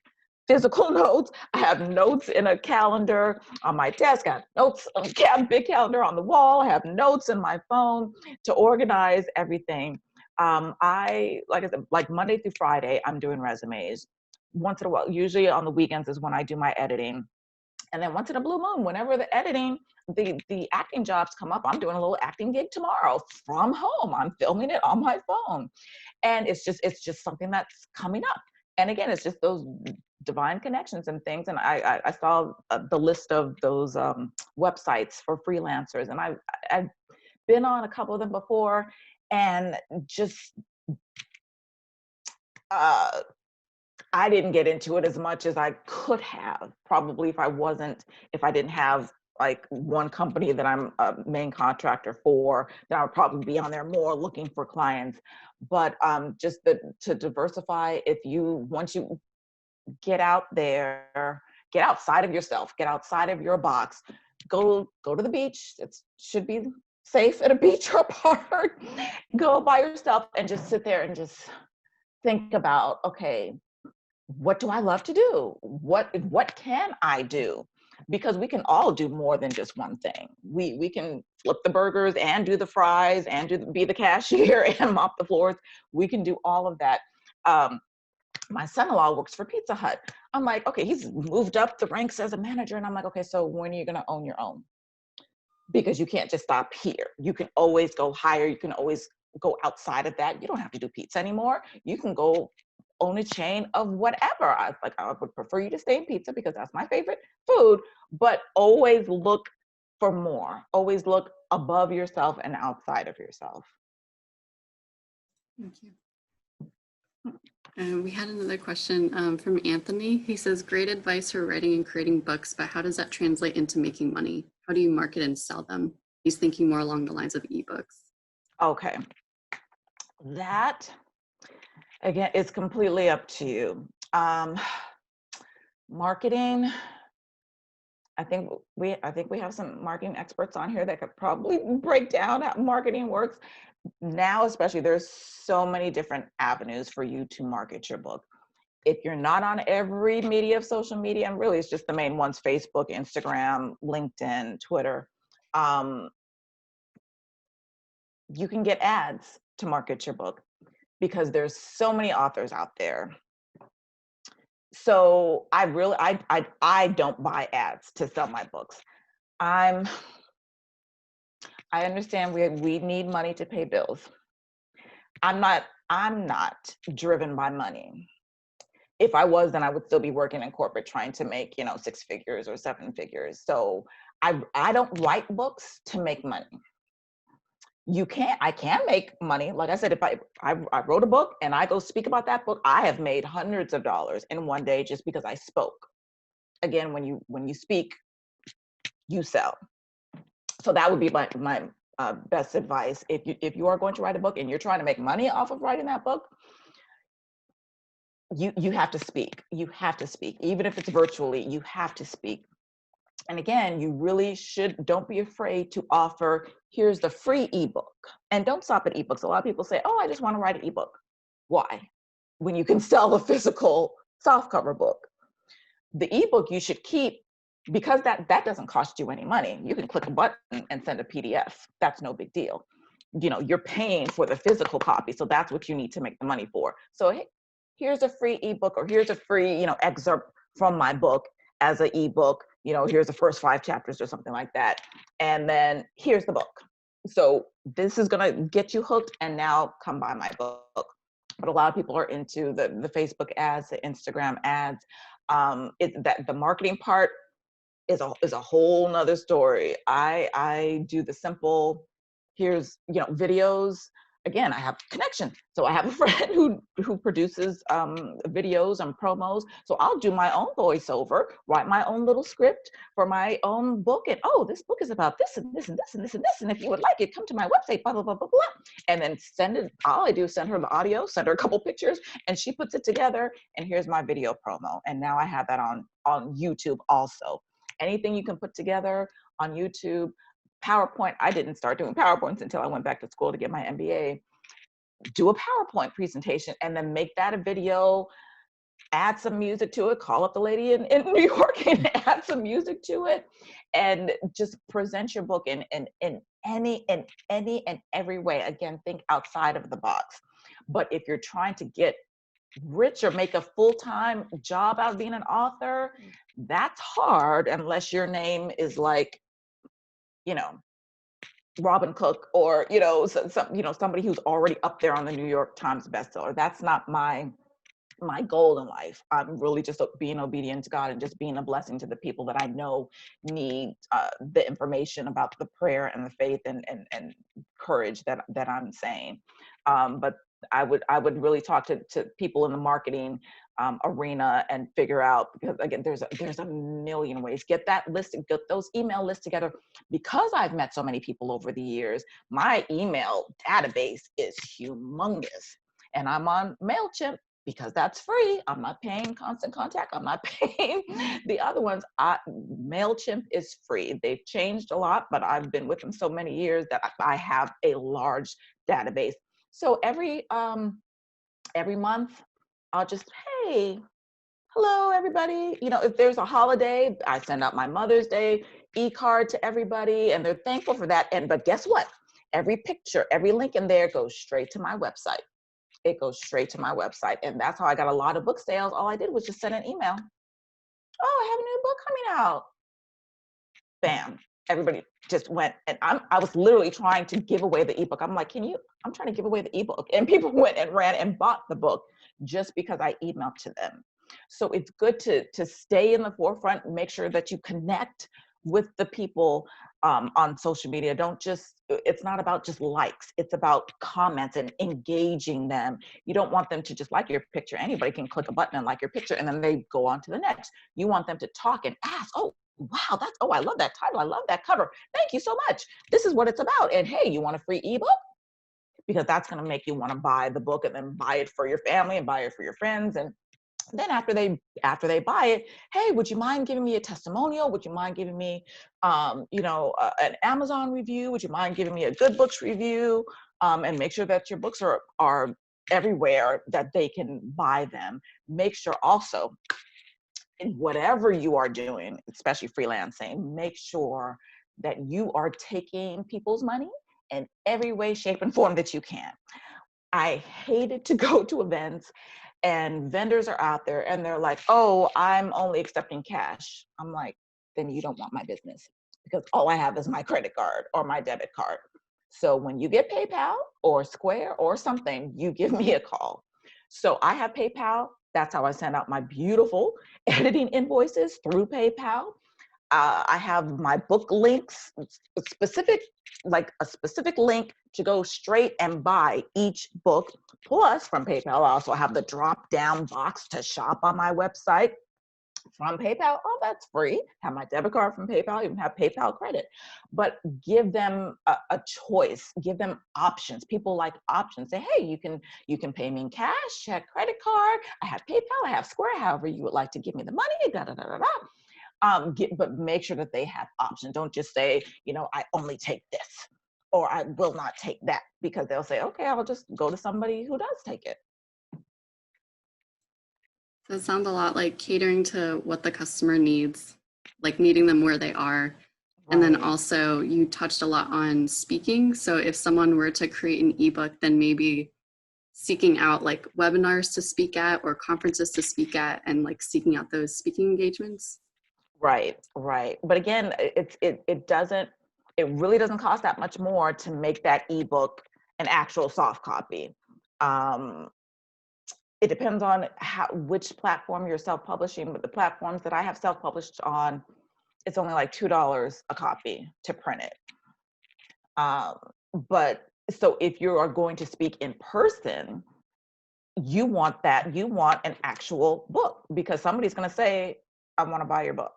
physical notes. I have notes in a calendar on my desk. I have notes on a big calendar on the wall. I have notes in my phone to organize everything. Like Monday through Friday, I'm doing resumes. Once in a while, usually on the weekends is when I do my editing. And then once in a blue moon, whenever the acting jobs come up, I'm doing a little acting gig tomorrow from home. I'm filming it on my phone. And it's just something that's coming up. And again, it's just those divine connections and things. And I saw the list of those websites for freelancers, and I've been on a couple of them before, and just I didn't get into it as much as I could have, probably if I didn't have like one company that I'm a main contractor for, then I would probably be on there more looking for clients. But just to diversify, once you get out there, get outside of yourself, get outside of your box, go to the beach. It should be safe at a beach or a park. Go by yourself and just sit there and just think about, okay, what do I love to do? What can I do? Because we can all do more than just one thing. We can flip the burgers and do the fries and be the cashier and mop the floors. We can do all of that. My son-in-law works for Pizza Hut. I'm like, okay, he's moved up the ranks as a manager. And I'm like, okay, so when are you going to own your own? Because you can't just stop here. You can always go higher. You can always go outside of that. You don't have to do pizza anymore. You can go own a chain of whatever. I would prefer you to stay in pizza because that's my favorite food, but always look for more. Always look above yourself and outside of yourself. Thank you. We had another question from Anthony. He says, great advice for writing and creating books, but how does that translate into making money? How do you market and sell them? He's thinking more along the lines of ebooks. Okay. That, again, it's completely up to you. Marketing, I think we have some marketing experts on here that could probably break down how marketing works. Now, especially, there's so many different avenues for you to market your book. If you're not on every media of social media, and really it's just the main ones, Facebook, Instagram, LinkedIn, Twitter, you can get ads to market your book because there's so many authors out there. So I don't buy ads to sell my books. I understand we need money to pay bills. I'm not driven by money. If I was, then I would still be working in corporate trying to make, 6 figures or 7 figures. So I don't write books to make money. I can make money. Like I said, if I wrote a book and I go speak about that book, I have made hundreds of dollars in one day just because I spoke. Again, when you speak, you sell. So that would be my best advice. If you are going to write a book and you're trying to make money off of writing that book, you have to speak. You have to speak. Even if it's virtually, you have to speak. And again, you really don't be afraid to offer, here's the free ebook. And don't stop at ebooks. A lot of people say, oh, I just want to write an ebook. Why? When you can sell a physical softcover book. The ebook you should keep because that doesn't cost you any money. You can click a button and send a PDF. That's no big deal. You're paying for the physical copy. So that's what you need to make the money for. So hey, here's a free ebook, or here's a free, excerpt from my book as an ebook. Here's the first 5 chapters or something like that. And then here's the book. So this is going to get you hooked, and now come buy my book. But a lot of people are into the Facebook ads, the Instagram ads. The marketing part is a whole nother story. I do the simple, here's, videos. Again, I have connection. So I have a friend who produces videos and promos. So I'll do my own voiceover, write my own little script for my own book. And this book is about this and this and this and this and this. And if you would like it, come to my website, blah, blah, blah, blah, blah. And then send it. All I do is send her the audio, send her a couple pictures, and she puts it together. And here's my video promo. And now I have that on YouTube also. Anything you can put together on YouTube. PowerPoint, I didn't start doing PowerPoints until I went back to school to get my MBA. Do a PowerPoint presentation and then make that a video, add some music to it, call up the lady in New York and add some music to it, and just present your book in any and every way. Again, think outside of the box. But if you're trying to get rich or make a full-time job out of being an author, that's hard unless your name is like, Robin Cook, or somebody who's already up there on the New York Times bestseller. That's not my my goal in life. I'm really just being obedient to God and just being a blessing to the people that I know need the information about the prayer and the faith and courage that I'm saying. But I would really talk to people in the marketing arena and figure out, because again, there's a million ways. Get that list, get those email lists together. Because I've met so many people over the years, my email database is humongous. And I'm on MailChimp because that's free. I'm not paying Constant Contact. I'm not paying the other ones. MailChimp is free. They've changed a lot, but I've been with them so many years that I have a large database. So every month, I'll just, hey, hello, everybody. You know, if there's a holiday, I send out my Mother's Day e-card to everybody, and they're thankful for that. But guess what? Every picture, every link in there goes straight to my website. It goes straight to my website. And that's how I got a lot of book sales. All I did was just send an email. Oh, I have a new book coming out. Bam. Everybody just went, and I was literally trying to give away the ebook. I'm like, I'm trying to give away the ebook. And people went and ran and bought the book just because I emailed to them. So it's good to stay in the forefront and make sure that you connect with the people on social media. It's not about just likes. It's about comments and engaging them. You don't want them to just like your picture. Anybody can click a button and like your picture, and then they go on to the next. You want them to talk and ask, oh, wow, I love that title. I love that cover. Thank you so much. This is what it's about. And hey, you want a free ebook? Because that's going to make you want to buy the book and then buy it for your family and buy it for your friends. And then after they buy it, hey, would you mind giving me a testimonial? Would you mind giving me, an Amazon review? Would you mind giving me a Good Books review? And make sure that your books are everywhere that they can buy them. Make sure also, in whatever you are doing, especially freelancing, make sure that you are taking people's money in every way, shape, and form that you can. I hated to go to events and vendors are out there and they're like, oh, I'm only accepting cash. I'm like, then you don't want my business, because all I have is my credit card or my debit card. So when you get PayPal or Square or something, you give me a call. So I have PayPal. That's how I send out my beautiful editing invoices, through PayPal. I have my book links, a specific link to go straight and buy each book. Plus, from PayPal, I also have the drop-down box to shop on my website from PayPal. Oh, that's free. Have my debit card from PayPal, even have PayPal credit. But give them a choice. Give them options. People like options. Say, hey, you can pay me in cash, check, credit card. I have PayPal, I have Square, however you would like to give me the money, but make sure that they have options. Don't just say, I only take this, or I will not take that, because they'll say, okay, I'll just go to somebody who does take it. So it sounds a lot like catering to what the customer needs, like meeting them where they are. Right. And then also you touched a lot on speaking. So if someone were to create an ebook, then maybe seeking out like webinars to speak at or conferences to speak at, and like seeking out those speaking engagements. Right. But again, it really doesn't cost that much more to make that ebook an actual soft copy. It depends on which platform you're self-publishing, but the platforms that I have self-published on, it's only like $2 a copy to print it. But so if you are going to speak in person, you want an actual book, because somebody's going to say, I want to buy your book.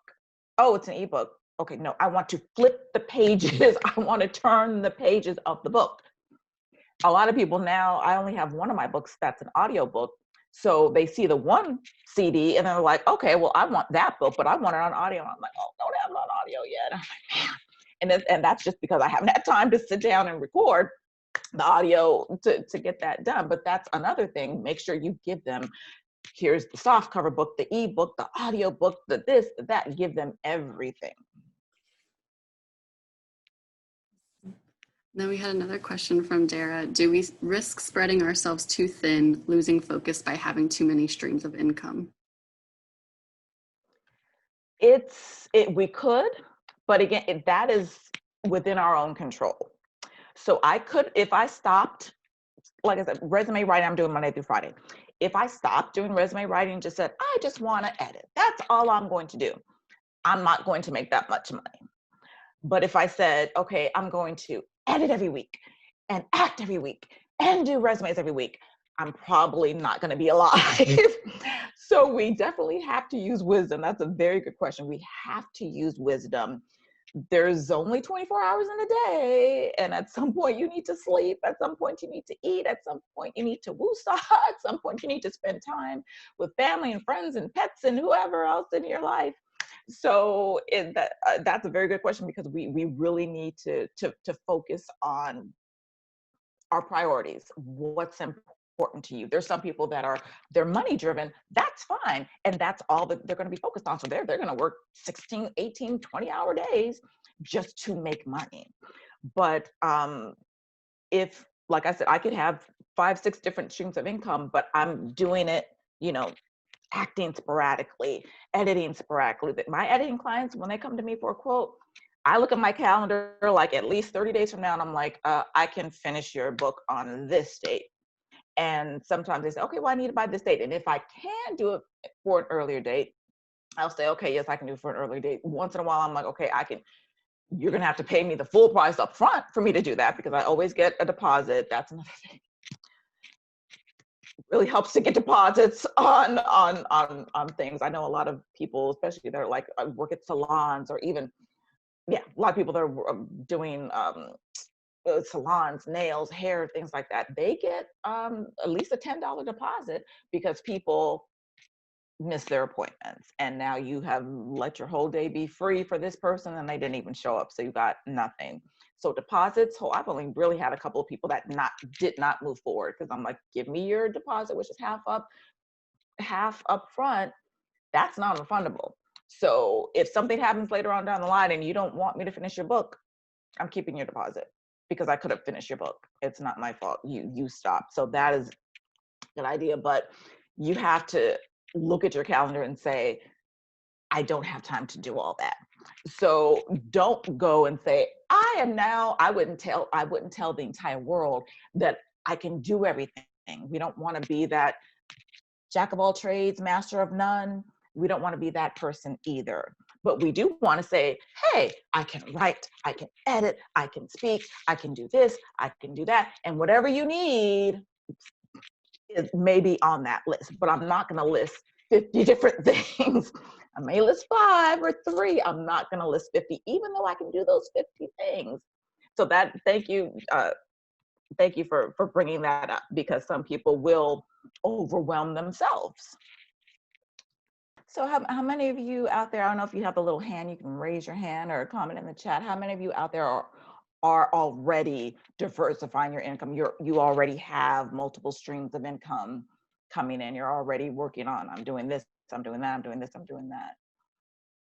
Oh, it's an ebook. Okay, no, I want to flip the pages. I want to turn the pages of the book. A lot of people now, I only have one of my books that's an audio book. So they see the one CD and they're like, okay, well, I want that book, but I want it on audio. I'm like, oh, don't have it on audio yet. I'm like, man. And that's just because I haven't had time to sit down and record the audio to get that done. But that's another thing. Make sure you give them, here's the soft cover book, the ebook, the audio book, the this, the that, give them everything. Then we had another question from Dara. Do we risk spreading ourselves too thin, losing focus by having too many streams of income? We could, but again, that is within our own control. So I could, if I stopped, like I said, resume writing, I'm doing Monday through Friday. if I stopped doing resume writing and just said, I just want to edit, that's all I'm going to do, I'm not going to make that much money. But if I said, okay, I'm going to edit every week and act every week and do resumes every week, I'm probably not going to be alive. So we definitely have to use wisdom. That's a very good question. We have to use wisdom. There's only 24 hours in a day. And at some point you need to sleep. At some point you need to eat. At some point you need to woosah. At some point you need to spend time with family and friends and pets and whoever else in your life. So that's a very good question, because we really need to focus on our priorities. What's important to you? There's some people that they're money driven. That's fine. And that's all that they're going to be focused on. So they're going to work 16, 18, 20-hour days just to make money. But if, like I said, I could have 5, 6 different streams of income, but I'm doing it, acting sporadically, editing sporadically. My editing clients, when they come to me for a quote, I look at my calendar like at least 30 days from now, and I'm like, I can finish your book on this date. And sometimes they say, okay, well, I need it by this date. And if I can do it for an earlier date, I'll say, okay, yes, I can do it for an earlier date. Once in a while, I'm like, okay, you're going to have to pay me the full price up front for me to do that, because I always get a deposit. That's another thing. Really helps to get deposits on things. I know a lot of people, especially that are like work at salons, or even, a lot of people that are doing salons, nails, hair, things like that. They get at least a $10 deposit because people miss their appointments, and now you have let your whole day be free for this person and they didn't even show up, so you got nothing. So deposits, I've only really had a couple of people that did not move forward, because I'm like, give me your deposit, which is half up front. That's non-refundable. So if something happens later on down the line and you don't want me to finish your book, I'm keeping your deposit, because I could have finished your book. It's not my fault. You stopped. So that is a good idea, but you have to look at your calendar and say, I don't have time to do all that. So don't go and say, I wouldn't tell the entire world that I can do everything. We don't want to be that jack of all trades, master of none. We don't want to be that person either. But we do want to say, hey, I can write, I can edit, I can speak, I can do this, I can do that. And whatever you need is maybe on that list, but I'm not going to list 50 different things. I may list 5 or 3. I'm not going to list 50, even though I can do those 50 things. So thank you for bringing that up, because some people will overwhelm themselves. So how many of you out there, I don't know if you have a little hand, you can raise your hand or comment in the chat. How many of you out there are already diversifying your income? You already have multiple streams of income coming in. You're already working on, I'm doing this, I'm doing that, I'm doing this, I'm doing that.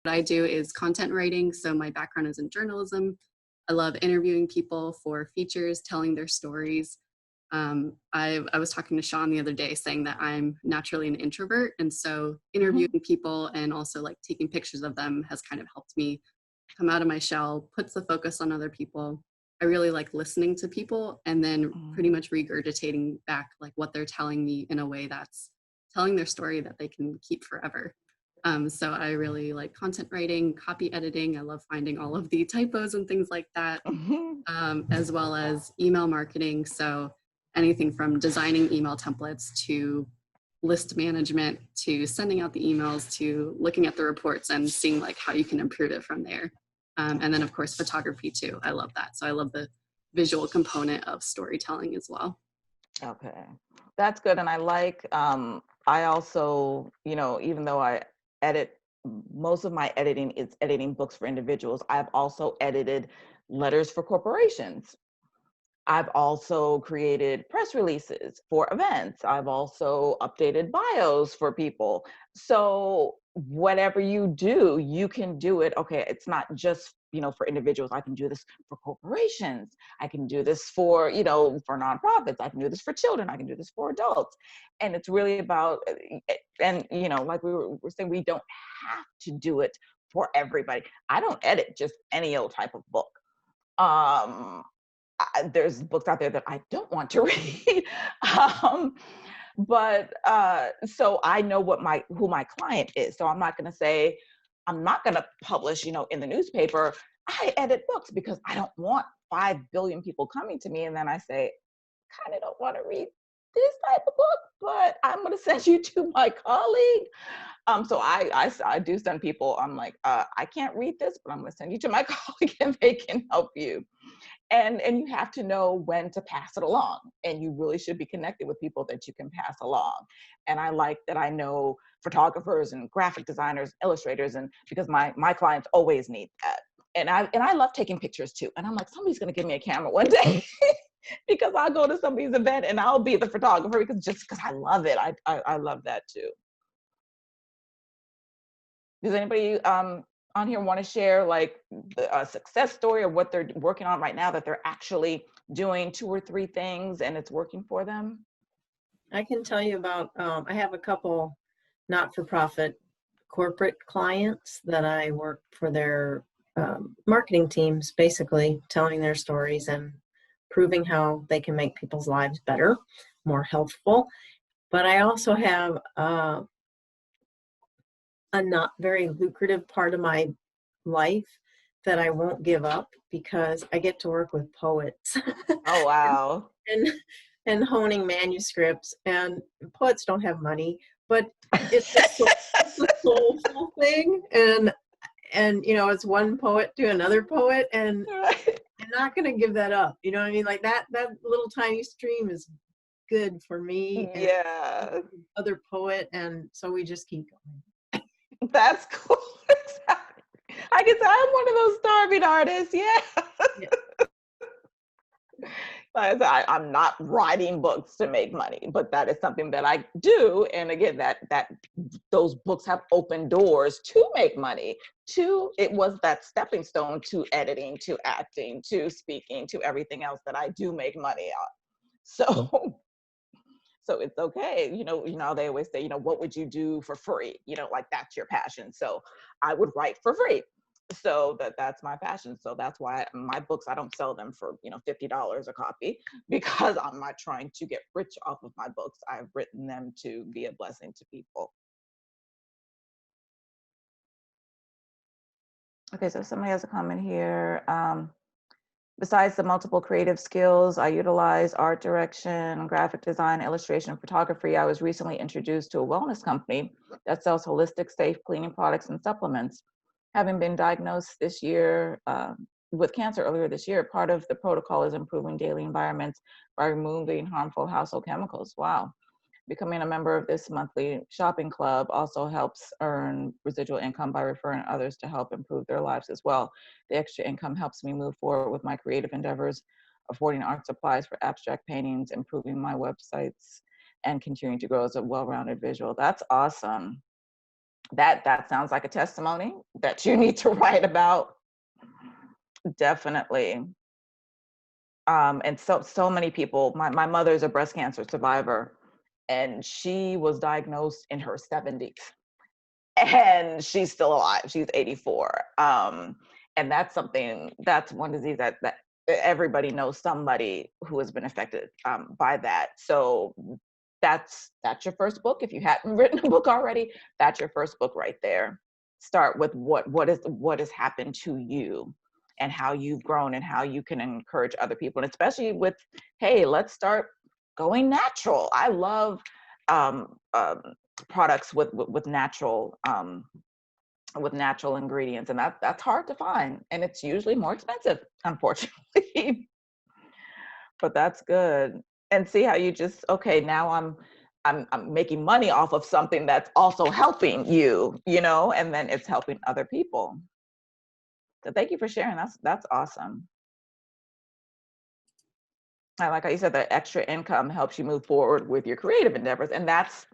What I do is content writing. So my background is in journalism. I love interviewing people for features, telling their stories. I was talking to Sean the other day saying that I'm naturally an introvert. And so interviewing people and also like taking pictures of them has kind of helped me come out of my shell, puts the focus on other people. I really like listening to people and then pretty much regurgitating back like what they're telling me in a way that's telling their story that they can keep forever. So I really like content writing, copy editing. I love finding all of the typos and things like that, as well as email marketing. So anything from designing email templates to list management to sending out the emails to looking at the reports and seeing like how you can improve it from there. And then of course, photography too. I love that. So I love the visual component of storytelling as well. Okay, that's good. And I like, I also, even though I edit, most of my editing is editing books for individuals, I've also edited letters for corporations. I've also created press releases for events. I've also updated bios for people. So whatever you do, you can do it. Okay, it's not just, for individuals. I can do this for corporations. I can do this for, for nonprofits. I can do this for children. I can do this for adults. And it's really about, and, like we were saying, we don't have to do it for everybody. I don't edit just any old type of book. There's books out there that I don't want to read. But so I know who my client is. So I'm not going to say, I'm not going to publish, in the newspaper, I edit books, because I don't want 5 billion people coming to me. And then I say, kind of don't want to read this type of book, but I'm going to send you to my colleague. So I do send people, I'm like, I can't read this, but I'm going to send you to my colleague and they can help you. And you have to know when to pass it along. And you really should be connected with people that you can pass along. And I like that I know photographers and graphic designers, illustrators, and because my clients always need that. And I love taking pictures too. And I'm like, somebody's going to give me a camera one day. Because I'll go to somebody's event and I'll be the photographer because I love it. I love that too. Does anybody on here want to share like a success story or what they're working on right now that they're actually doing 2 or 3 things and it's working for them? I can tell you about, I have a couple not-for-profit corporate clients that I work for their marketing teams, basically telling their stories and proving how they can make people's lives better, more healthful. But I also have a not very lucrative part of my life that I won't give up because I get to work with poets. Oh, wow. and honing manuscripts, and poets don't have money, but it's a soulful thing. And it's one poet to another poet, and I'm not going to give that up. You know what I mean? Like that little tiny stream is good for me and other poet. And so we just keep going. That's cool. I guess I'm one of those starving artists. Yeah. I'm not writing books to make money, but that is something that I do. And again, that those books have opened doors to make money. It was that stepping stone to editing, to acting, to speaking, to everything else that I do make money on. So it's okay. They always say, what would you do for free? Like that's your passion. So I would write for free. So that's my passion. So that's why my books, I don't sell them for, $50 a copy, because I'm not trying to get rich off of my books. I've written them to be a blessing to people. Okay, so somebody has a comment here. Besides the multiple creative skills, I utilize art direction, graphic design, illustration, photography. I was recently introduced to a wellness company that sells holistic, safe cleaning products and supplements. Having been diagnosed this year with cancer earlier this year, part of the protocol is improving daily environments by removing harmful household chemicals. Wow. Becoming a member of this monthly shopping club also helps earn residual income by referring others to help improve their lives as well. The extra income helps me move forward with my creative endeavors, affording art supplies for abstract paintings, improving my websites, and continuing to grow as a well-rounded visual. That's awesome. That sounds like a testimony that you need to write about. Definitely. And so many people, my mother's a breast cancer survivor, and she was diagnosed in her 70s, and she's still alive. She's 84. And that's one disease that everybody knows somebody who has been affected by that. So that's your first book. If you hadn't written a book already, that's your first book right there. Start with what has happened to you and how you've grown and how you can encourage other people. And especially with, hey, let's start going natural. I love products with natural ingredients, and that's hard to find, and it's usually more expensive, unfortunately. But that's good. And see how you just, okay, now I'm making money off of something that's also helping you, and then it's helping other people. So thank you for sharing. That's awesome. I like how you said that extra income helps you move forward with your creative endeavors, and that's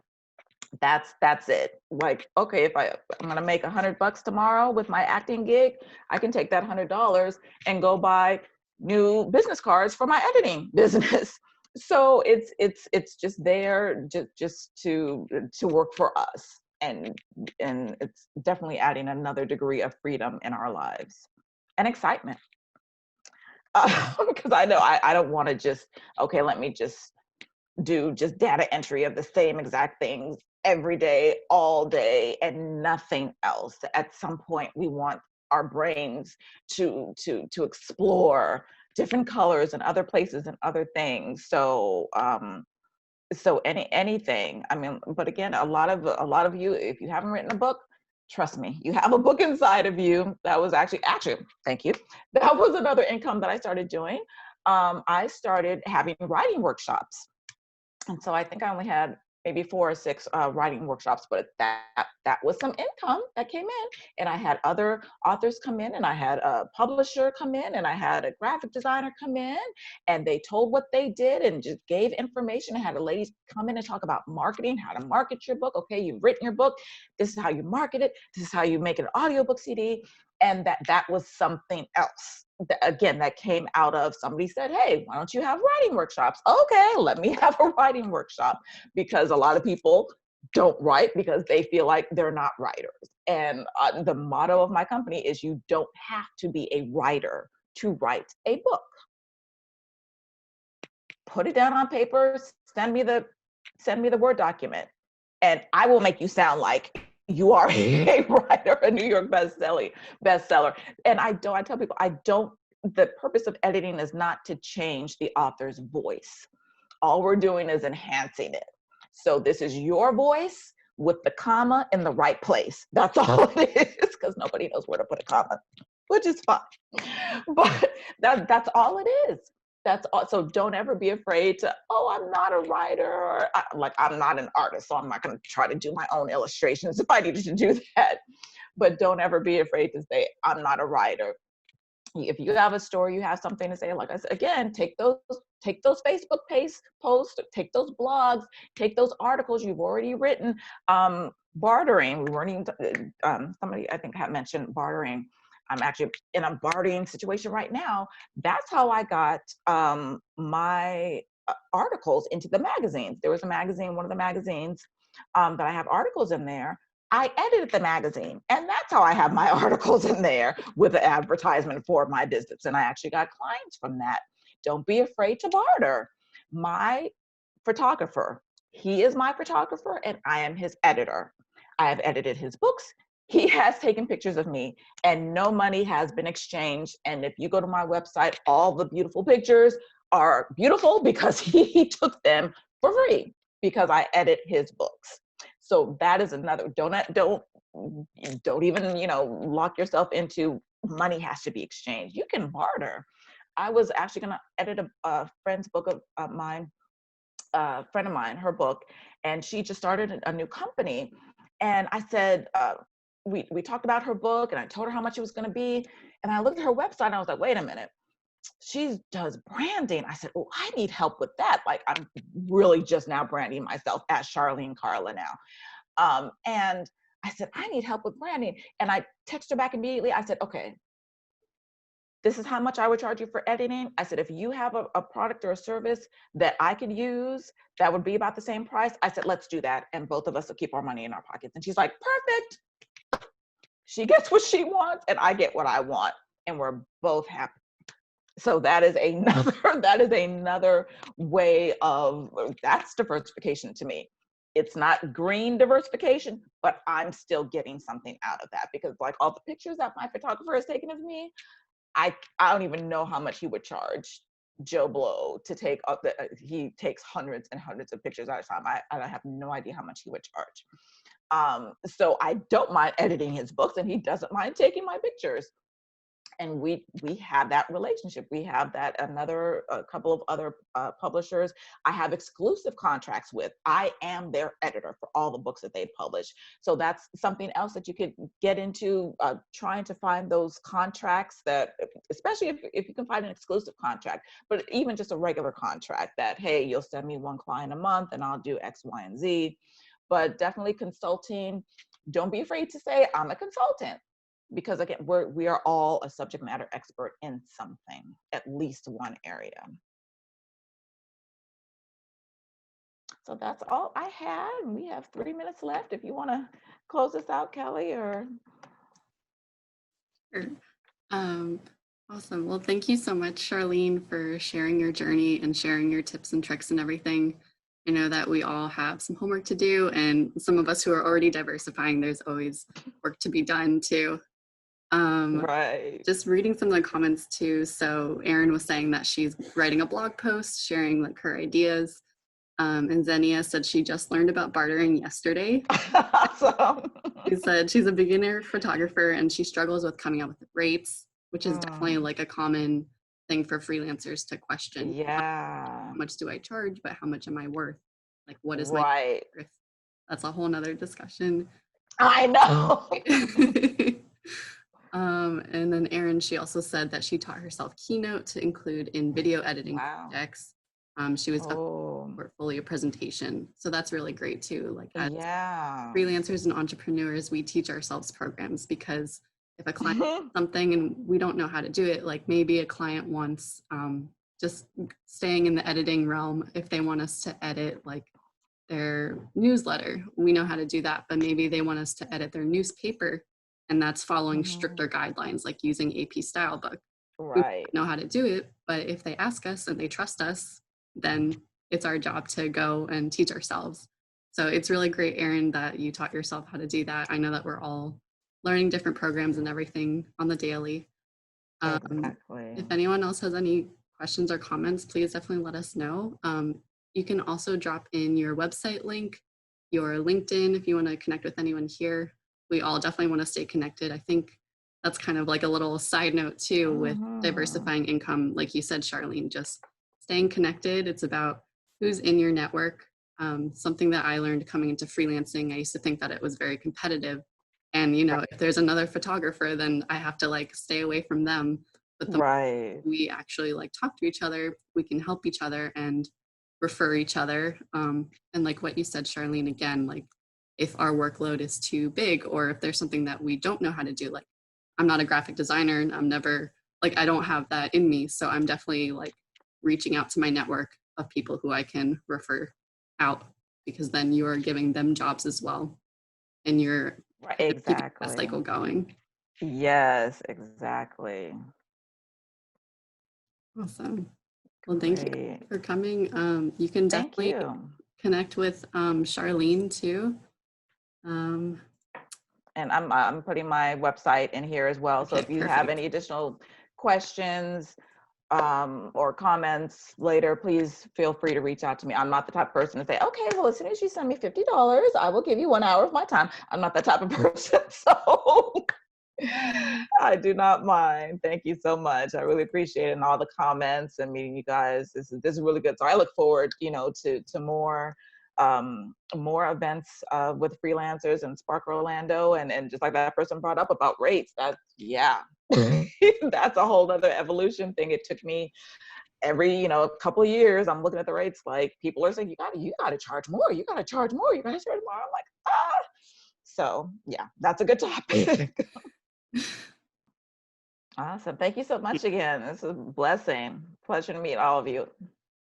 it. Like, okay, if I'm gonna make $100 tomorrow with my acting gig, I can take that $100 and go buy new business cards for my editing business. So it's just there just to work for us, and it's definitely adding another degree of freedom in our lives and excitement. Because I know I don't want to just, okay, let me just do just data entry of the same exact things every day, all day, and nothing else. At some point, we want our brains to explore different colors and other places and other things. So anything. I mean, but again, a lot of you, if you haven't written a book, trust me, you have a book inside of you. That was actually, thank you. That was another income that I started doing. I started having writing workshops. And so I think I only had maybe 4 or 6 writing workshops, but that was some income that came in. And I had other authors come in, and I had a publisher come in, and I had a graphic designer come in, and they told what they did and just gave information. I had a lady come in and talk about marketing, how to market your book. Okay, you've written your book. This is how you market it. This is how you make an audiobook CD. And that was something else. Again, that came out of somebody said, hey, why don't you have writing workshops? Okay, let me have a writing workshop, because a lot of people don't write because they feel like they're not writers. And the motto of my company is you don't have to be a writer to write a book. Put it down on paper, send me the Word document, and I will make you sound like you are a writer, a New York bestseller. And I tell people, the purpose of editing is not to change the author's voice. All we're doing is enhancing it. So this is your voice with the comma in the right place. That's all it is, because nobody knows where to put a comma, which is fine. But that's all it is. That's all. So don't ever be afraid to, I'm not a writer, or I'm not an artist, so I'm not going to try to do my own illustrations if I needed to do that. But don't ever be afraid to say, I'm not a writer. If you have a story, you have something to say, like I said, again, take those Facebook posts, take those blogs, take those articles you've already written. Bartering, we weren't even, somebody I think had mentioned bartering. I'm actually in a bartering situation right now. That's how I got my articles into the magazines. There was a magazine, one of the magazines that I have articles in there. I edited the magazine, and that's how I have my articles in there with the advertisement for my business. And I actually got clients from that. Don't be afraid to barter. My photographer, he is my photographer, and I am his editor. I have edited his books. He has taken pictures of me, and no money has been exchanged. And if you go to my website, all the beautiful pictures are beautiful because he took them for free, because I edit his books. So that is another, don't even, lock yourself into money has to be exchanged. You can barter. I was actually going to edit a friend's book of mine, a friend of mine, her book, and she just started a new company. And I said, we talked about her book, and I told her how much it was going to be. And I looked at her website, and I was like, wait a minute. She does branding. I said, I need help with that. Like, I'm really just now branding myself as Sharlyne Carla now. And I said, I need help with branding. And I texted her back immediately. I said, okay, this is how much I would charge you for editing. I said, if you have a product or a service that I could use that would be about the same price, I said, let's do that. And both of us will keep our money in our pockets. And she's like, perfect. She gets what she wants, and I get what I want. And we're both happy. So that is another way of, that's diversification to me. It's not green diversification, but I'm still getting something out of that, because like all the pictures that my photographer has taken of me, I don't even know how much he would charge Joe Blow to take up he takes hundreds and hundreds of pictures at a time. I have no idea how much he would charge. So I don't mind editing his books, and he doesn't mind taking my pictures. And we have that relationship. We have that a couple of other publishers I have exclusive contracts with. I am their editor for all the books that they publish. So that's something else that you could get into, trying to find those contracts that, especially if you can find an exclusive contract, but even just a regular contract that, hey, you'll send me one client a month and I'll do X, Y, and Z. But definitely consulting. Don't be afraid to say, I'm a consultant. Because again, we are all a subject matter expert in something, at least one area. So that's all I had. We have 3 minutes left. If you want to close this out, Kelly, or. Sure. Awesome. Well, thank you so much, Sharlyne, for sharing your journey and sharing your tips and tricks and everything. I know that we all have some homework to do, and some of us who are already diversifying, there's always work to be done too. Right. Just reading some of the comments too. So Erin was saying that she's writing a blog post, sharing like her ideas. And Xenia said she just learned about bartering yesterday. Awesome. She said she's a beginner photographer and she struggles with coming up with rates, which is definitely like a common thing for freelancers to question. Yeah. How much do I charge, but how much am I worth? Like, what is right. my worth? That's a whole nother discussion. I know. And then Erin, she also said that she taught herself Keynote to include in video editing projects. She was a portfolio presentation. So that's really great too. Like as freelancers and entrepreneurs, we teach ourselves programs, because if a client wants something and we don't know how to do it, like maybe a client wants just staying in the editing realm, if they want us to edit like their newsletter, we know how to do that, but maybe they want us to edit their newspaper, and that's following stricter guidelines, like using AP style book. Right. We know how to do it, but if they ask us and they trust us, then it's our job to go and teach ourselves. So it's really great, Erin, that you taught yourself how to do that. I know that we're all learning different programs and everything on the daily. Exactly. If anyone else has any questions or comments, please definitely let us know. You can also drop in your website link, your LinkedIn, if you want to connect with anyone here. We all definitely want to stay connected. I think that's kind of like a little side note too with diversifying income. Like you said, Sharlyne, just staying connected. It's about who's in your network. Something that I learned coming into freelancing, I used to think that it was very competitive. And, you know, if there's another photographer, then I have to like stay away from them. But the more we actually like talk to each other, we can help each other and refer each other. And like what you said, Sharlyne, again, like if our workload is too big, or if there's something that we don't know how to do, like I'm not a graphic designer and I'm never like, I don't have that in me. So I'm definitely like reaching out to my network of people who I can refer out, because then you are giving them jobs as well. And you're keeping that cycle going. Yes, exactly. Awesome. Well, thank you for coming. You can definitely connect with Sharlyne too. And I'm putting my website in here as well. So if you have any additional questions or comments later, please feel free to reach out to me. I'm not the type of person to say, okay, well, as soon as you send me $50, I will give you 1 hour of my time. I'm not that type of person. So I do not mind. Thank you so much. I really appreciate it, and all the comments and meeting you guys. This is really good. So I look forward, you know, to more events with freelancers and Spark Orlando, and just like that person brought up about rates. That's that's a whole other evolution thing. It took me every a couple of years. I'm looking at the rates, like people are saying, you gotta charge more. You gotta charge more. You gotta charge more. I'm like, So yeah, that's a good topic. Awesome. Thank you so much again. This is a blessing. Pleasure to meet all of you.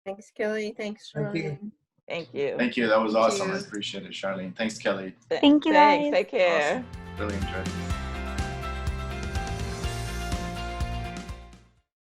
Thanks, Kelly. Thanks, Sharlyne. Thank you. Thank you. That was awesome. I appreciate it, Sharlyne. Thanks, Kelly. Thank you, guys. Thanks. Take care. Awesome. Really enjoyed this.